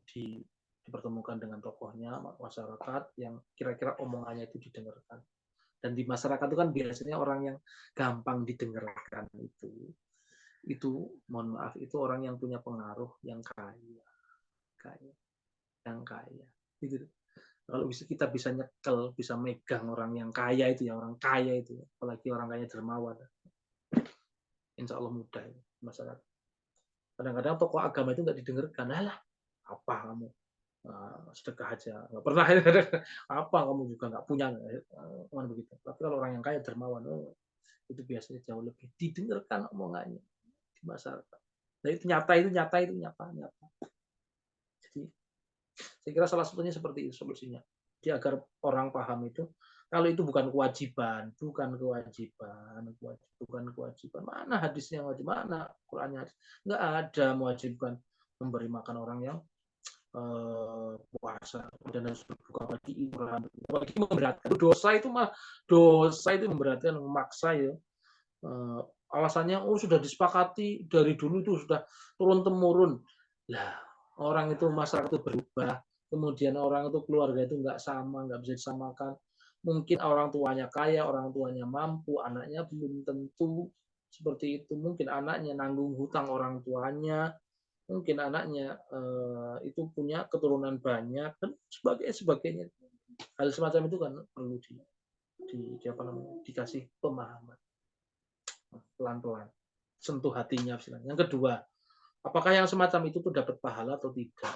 S1: dipertemukan dengan tokohnya, masyarakat yang kira-kira omongannya itu didengarkan. Dan di masyarakat itu kan biasanya orang yang gampang didengarkan itu mohon maaf itu orang yang punya pengaruh, yang kaya, yang kaya. Gitu. Kalau kita bisa nyekel, bisa megang orang yang kaya itu ya, orang kaya itu, apalagi orang kaya dermawan, insya Allah mudah ya, masyarakat. Kadang-kadang tokoh agama itu nggak didengarkan, lah apa kamu sedekah aja, nggak pernah apa kamu juga nggak punya, begitu. Tapi kalau orang yang kaya dermawan, itu biasanya jauh lebih didengarkan omongannya di masyarakat. Nah itu nyata. Jadi saya kira salah satunya seperti itu solusinya. Jadi agar orang paham itu, kalau itu bukan kewajiban, mana hadisnya wajib, mana Qurannya, nggak ada mewajibkan memberi makan orang yang puasa dan harus berbuka bagi iuran, apalagi memberatkan. Dosa itu memberatkan, memaksa ya. Alasannya sudah disepakati dari dulu itu sudah turun temurun. Lah orang itu masyarakat itu berubah, kemudian orang itu keluarga itu nggak sama, nggak bisa disamakan. Mungkin orang tuanya kaya, orang tuanya mampu, anaknya belum tentu seperti itu. Mungkin anaknya nanggung hutang orang tuanya, mungkin anaknya itu punya keturunan banyak dan sebagainya. Hal semacam itu kan perlu dikasih pemahaman pelan-pelan, sentuh hatinya. Yang kedua, apakah yang semacam itu tuh dapat pahala atau tidak?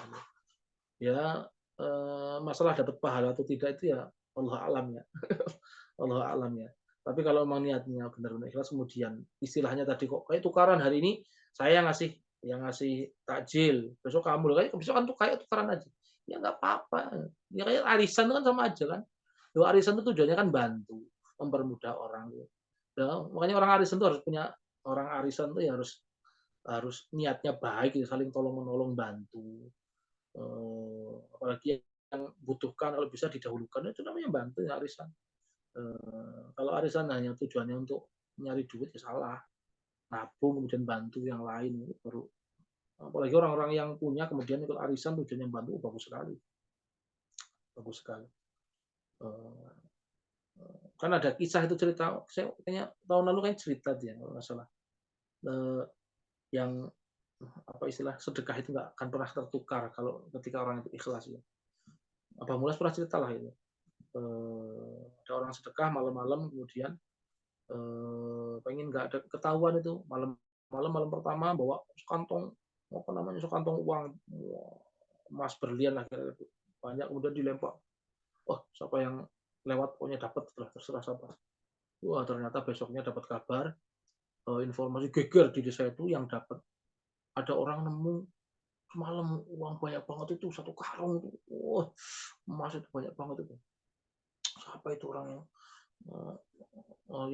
S1: Ya masalah dapat pahala atau tidak itu ya Allah alam ya. Allah alam ya. Tapi kalau memang niatnya benar-benar ikhlas, kemudian istilahnya tadi kok kayak tukaran, hari ini saya yang ngasih takjil, besok kamu kayak besok kan tuh kayak tukaran aja. Ya nggak apa-apa. Ya kayak arisan itu kan sama aja kan. Doa arisan itu tujuannya kan bantu, mempermudah orang. Ya, makanya orang arisan tuh ya harus harus niatnya baik, ya, saling tolong menolong bantu. Apalagi yang butuhkan kalau bisa didahulukan itu namanya bantu ya arisan. Kalau arisan hanya tujuannya untuk nyari duit ya salah. Nabung kemudian bantu yang lain itu baru. Apalagi orang-orang yang punya kemudian ikut arisan tujuannya bantu, bagus sekali. Bagus sekali. Kan ada kisah itu cerita, saya kayaknya tahun lalu kan cerita dia kalau nggak salah. Yang apa istilah sedekah itu nggak akan pernah tertukar kalau ketika orang itu ikhlas ya. Abah Mulas pernah cerita lah itu. Ada orang sedekah malam-malam kemudian pengen nggak ada ketahuan itu malam pertama bawa kantong apa namanya, sekantong uang, emas berlian lah kira-kira, banyak kemudian dilempar. Oh, siapa yang lewat pokoknya dapat lah, terserah siapa. Wah, ternyata besoknya dapat kabar, informasi geger di desa itu yang dapat ada orang nemu semalam uang banyak banget itu, 1 karung itu. Wah, emas itu banyak banget itu. Siapa itu orang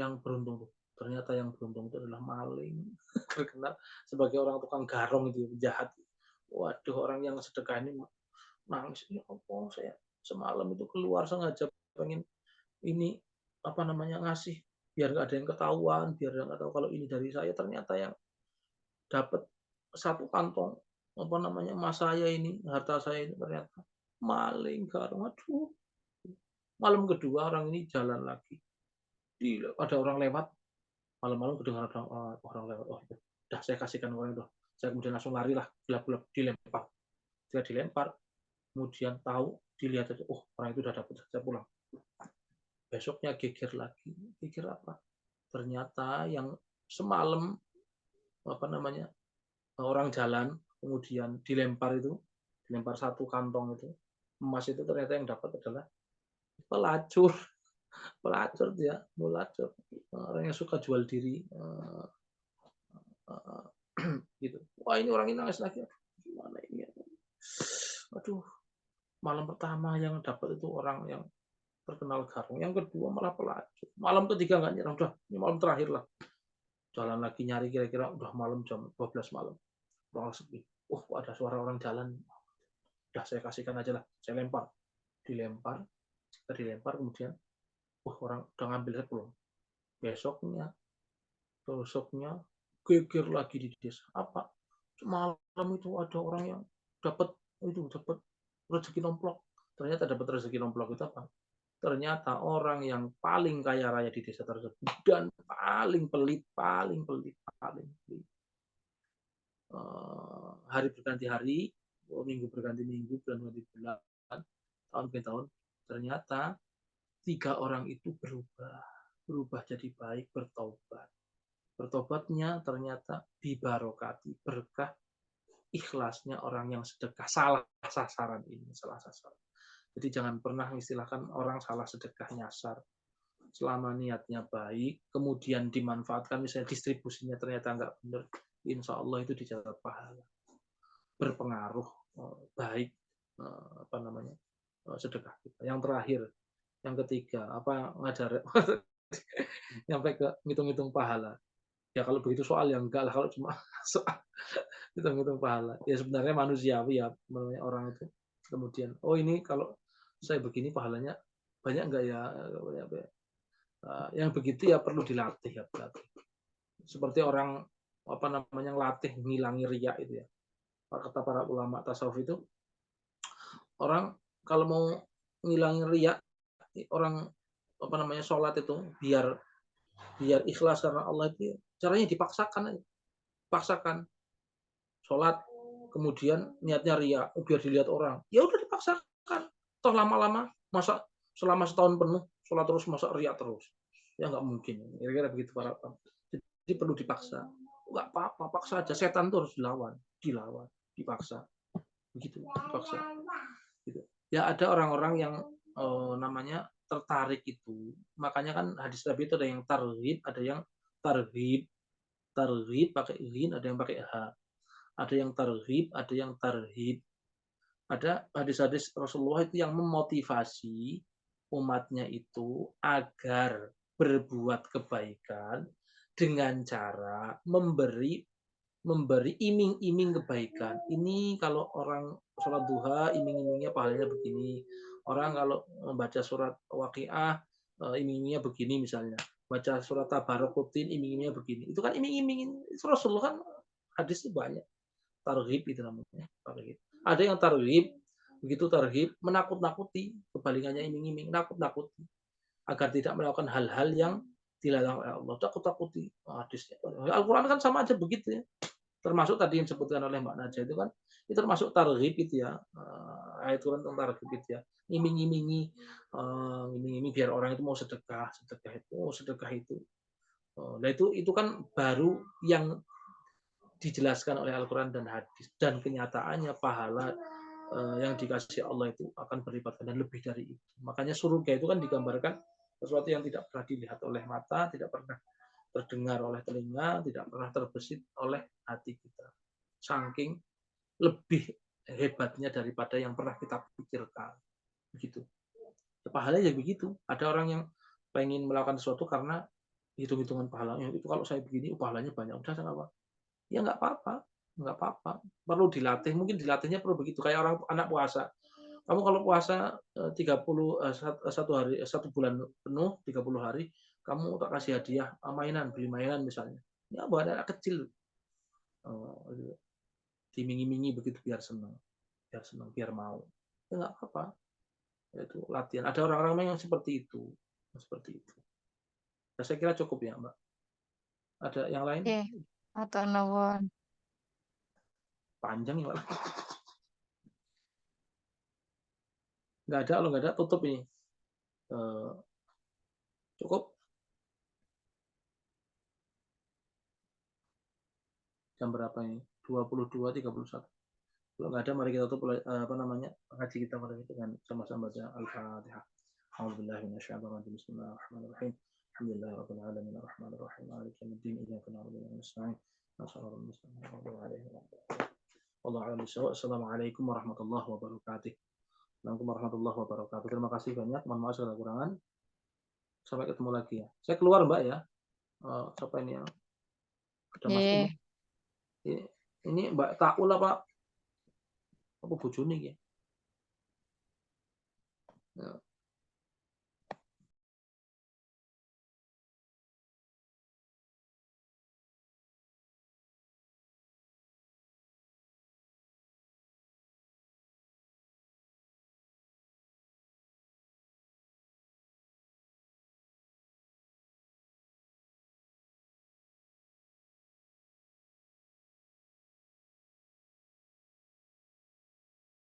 S1: yang beruntung tuh? Ternyata yang beruntung itu adalah maling. Terkenal sebagai orang tukang garong itu, jahat. Waduh, orang yang sedekah ini nangis, ya Allah, saya semalam itu keluar sengaja pengen ini apa namanya, ngasih biar nggak ada yang ketahuan, biar nggak tahu kalau ini dari saya. Ternyata yang dapat 1 kantong apa namanya, emas saya ini, harta saya ini ternyata maling garong. Aduh, malam kedua orang ini jalan lagi, ada orang lewat, malam-malam kedengaran orang lewat, oh itu udah saya kasihkan orang itu, saya kemudian langsung lari lah, gelap-gelap dilempar, dia dilempar, kemudian tahu, dilihat aja, oh orang itu udah dapat, saya pulang. Besoknya geger lagi, geger apa? Ternyata yang semalam apa namanya, orang jalan kemudian dilempar itu, dilempar 1 kantong itu emas itu, ternyata yang dapat adalah pelacur. Pelacur dia, pelacur, orang yang suka jual diri, gitu. Wah, ini orang ini nangis lagi, gimana ini ya? Aduh, malam pertama yang dapat itu orang yang terkenal garong, yang kedua malah pelacur, malam ketiga nggak nyerah, udah ini malam terakhir lah, jalan lagi nyari, kira-kira udah malam jam 12 malam, ruang sepi. Ada suara orang jalan, udah saya kasihkan aja lah, saya lempar, dilempar, dilempar, kemudian orang udah ngambil, saya pulang. Besoknya besoknya geger lagi di desa. Apa? Semalam itu ada orang yang dapat dapat rezeki nomplok. Ternyata dapat rezeki nomplok itu apa? Ternyata orang yang paling kaya raya di desa tersebut dan paling pelit, paling pelit, paling pelit. Hari berganti hari, minggu berganti minggu, bulan berganti bulan, tahun ke tahun. Ternyata 3 orang itu berubah jadi baik, bertobat. Bertobatnya ternyata dibarokati berkah ikhlasnya orang yang sedekah, salah sasaran ini, salah sasaran. Jadi jangan pernah mengistilahkan orang salah sedekah nyasar. Selama niatnya baik, kemudian dimanfaatkan, misalnya distribusinya ternyata nggak benar, insya Allah itu dicatat pahala. Berpengaruh baik apa namanya, sedekah kita. Yang terakhir, yang ketiga, apa ngajar sampai ke ngitung-ngitung pahala. Ya kalau begitu soal yang enggak lah, kalau cuma soal hitung-hitung pahala. Ya sebenarnya manusiawi ya, orang itu. Kemudian, oh ini kalau saya begini pahalanya banyak enggak ya? Yang begitu ya perlu dilatih ya, berarti. Seperti orang apa namanya, ngelatih ngilangi riya itu ya. Kata para ulama tasawuf itu, orang kalau mau ngilangi riya, orang apa namanya, sholat itu biar biar ikhlas karena Allah itu caranya dipaksakan aja. Paksakan sholat, kemudian niatnya ria, biar dilihat orang, ya udah dipaksakan, toh lama-lama, masa selama setahun penuh sholat terus, masa ria terus, ya nggak mungkin, kira-kira begitu para. Jadi perlu dipaksa, nggak apa-apa, paksa aja, setan tuh harus dilawan, dipaksa, begitu, dipaksa, gitu. Ya ada orang-orang yang namanya tertarik itu, makanya kan hadis Nabi itu ada yang targhib, ada yang targhib. Targhib pakai ghin, ada yang pakai h. Ada yang targhib, ada yang tarhib. Ada hadis-hadis Rasulullah itu yang memotivasi umatnya itu agar berbuat kebaikan dengan cara memberi iming-iming kebaikan. Ini kalau orang sholat duha, iming-imingnya pahalanya begini. Orang kalau membaca surat Waqiah, iming-imingnya begini misalnya. Baca surat Tabarukutin, iming-imingnya begini. Itu kan iming-imingin. Itu Rasulullah kan hadis itu banyak. Targhib itu namanya. Targhib. Ada yang targhib, begitu targhib, menakut-nakuti. Kebalikannya iming-iming, nakut-nakuti. Agar tidak melakukan hal-hal yang dilarang oleh Allah. Takut-takuti hadisnya. Al-Quran kan sama aja begitu ya. Termasuk tadi yang disebutkan oleh Mbak Najwa itu kan, itu termasuk targhib itu ya, ayat Quran tentang targhib itu ya, iming-imingi, iming-iming biar orang itu mau sedekah itu. Nah itu kan baru yang dijelaskan oleh Al-Quran dan hadis, dan kenyataannya pahala yang dikasih Allah itu akan berlipat dan lebih dari itu. Makanya surga itu kan digambarkan sesuatu yang tidak pernah dilihat oleh mata, tidak pernah terdengar oleh telinga, tidak pernah terbesit oleh hati kita. Saking lebih hebatnya daripada yang pernah kita pikirkan. Begitu. Pahalanya ya begitu. Ada orang yang pengen melakukan sesuatu karena hitung-hitungan pahalanya itu, kalau saya begini pahalanya banyak, udah apa? Ya nggak apa-apa, nggak apa-apa. Perlu dilatih, mungkin dilatihnya perlu begitu. Kayak orang anak puasa. Kamu kalau puasa 30 satu hari, 1 bulan penuh 30 hari, kamu tak kasih hadiah mainan, beli mainan misalnya. Ya buat anak kecil, dimingi-mingi begitu biar senang, biar mau. Ya nggak apa-apa. Itu latihan. Ada orang-orang yang seperti itu, seperti itu. Ya, saya kira cukup ya, Mbak. Ada yang lain?
S2: Oke, atau nuwun.
S1: Panjang ya, Mbak. Nggak ada, kalau nggak ada tutup ini. Cukup jam berapa ini? 22.31. Kalau nggak ada, mari kita tutup ngaji kita pada dengan sama-sama baca Al-Fatihah. A'udzubillahi minasyaitonir rajim. Bismillahirrahmanirrahim. Alhamdulillahirabbil alamin arrahmanir rahim maliki yaumiddin iyyaka na'budu wa iyyaka nasta'in. Assalamualaikum warahmatullahi wabarakatuh. Assalamualaikum warahmatullahi wabarakatuh. Terima kasih banyak. Mohon maaf segala kekurangan. Sampai ketemu lagi ya. Saya keluar, Mbak ya. Siapa ini yang sudah masuk ini? Ini Mbak Taul apa bojone iki? Ya.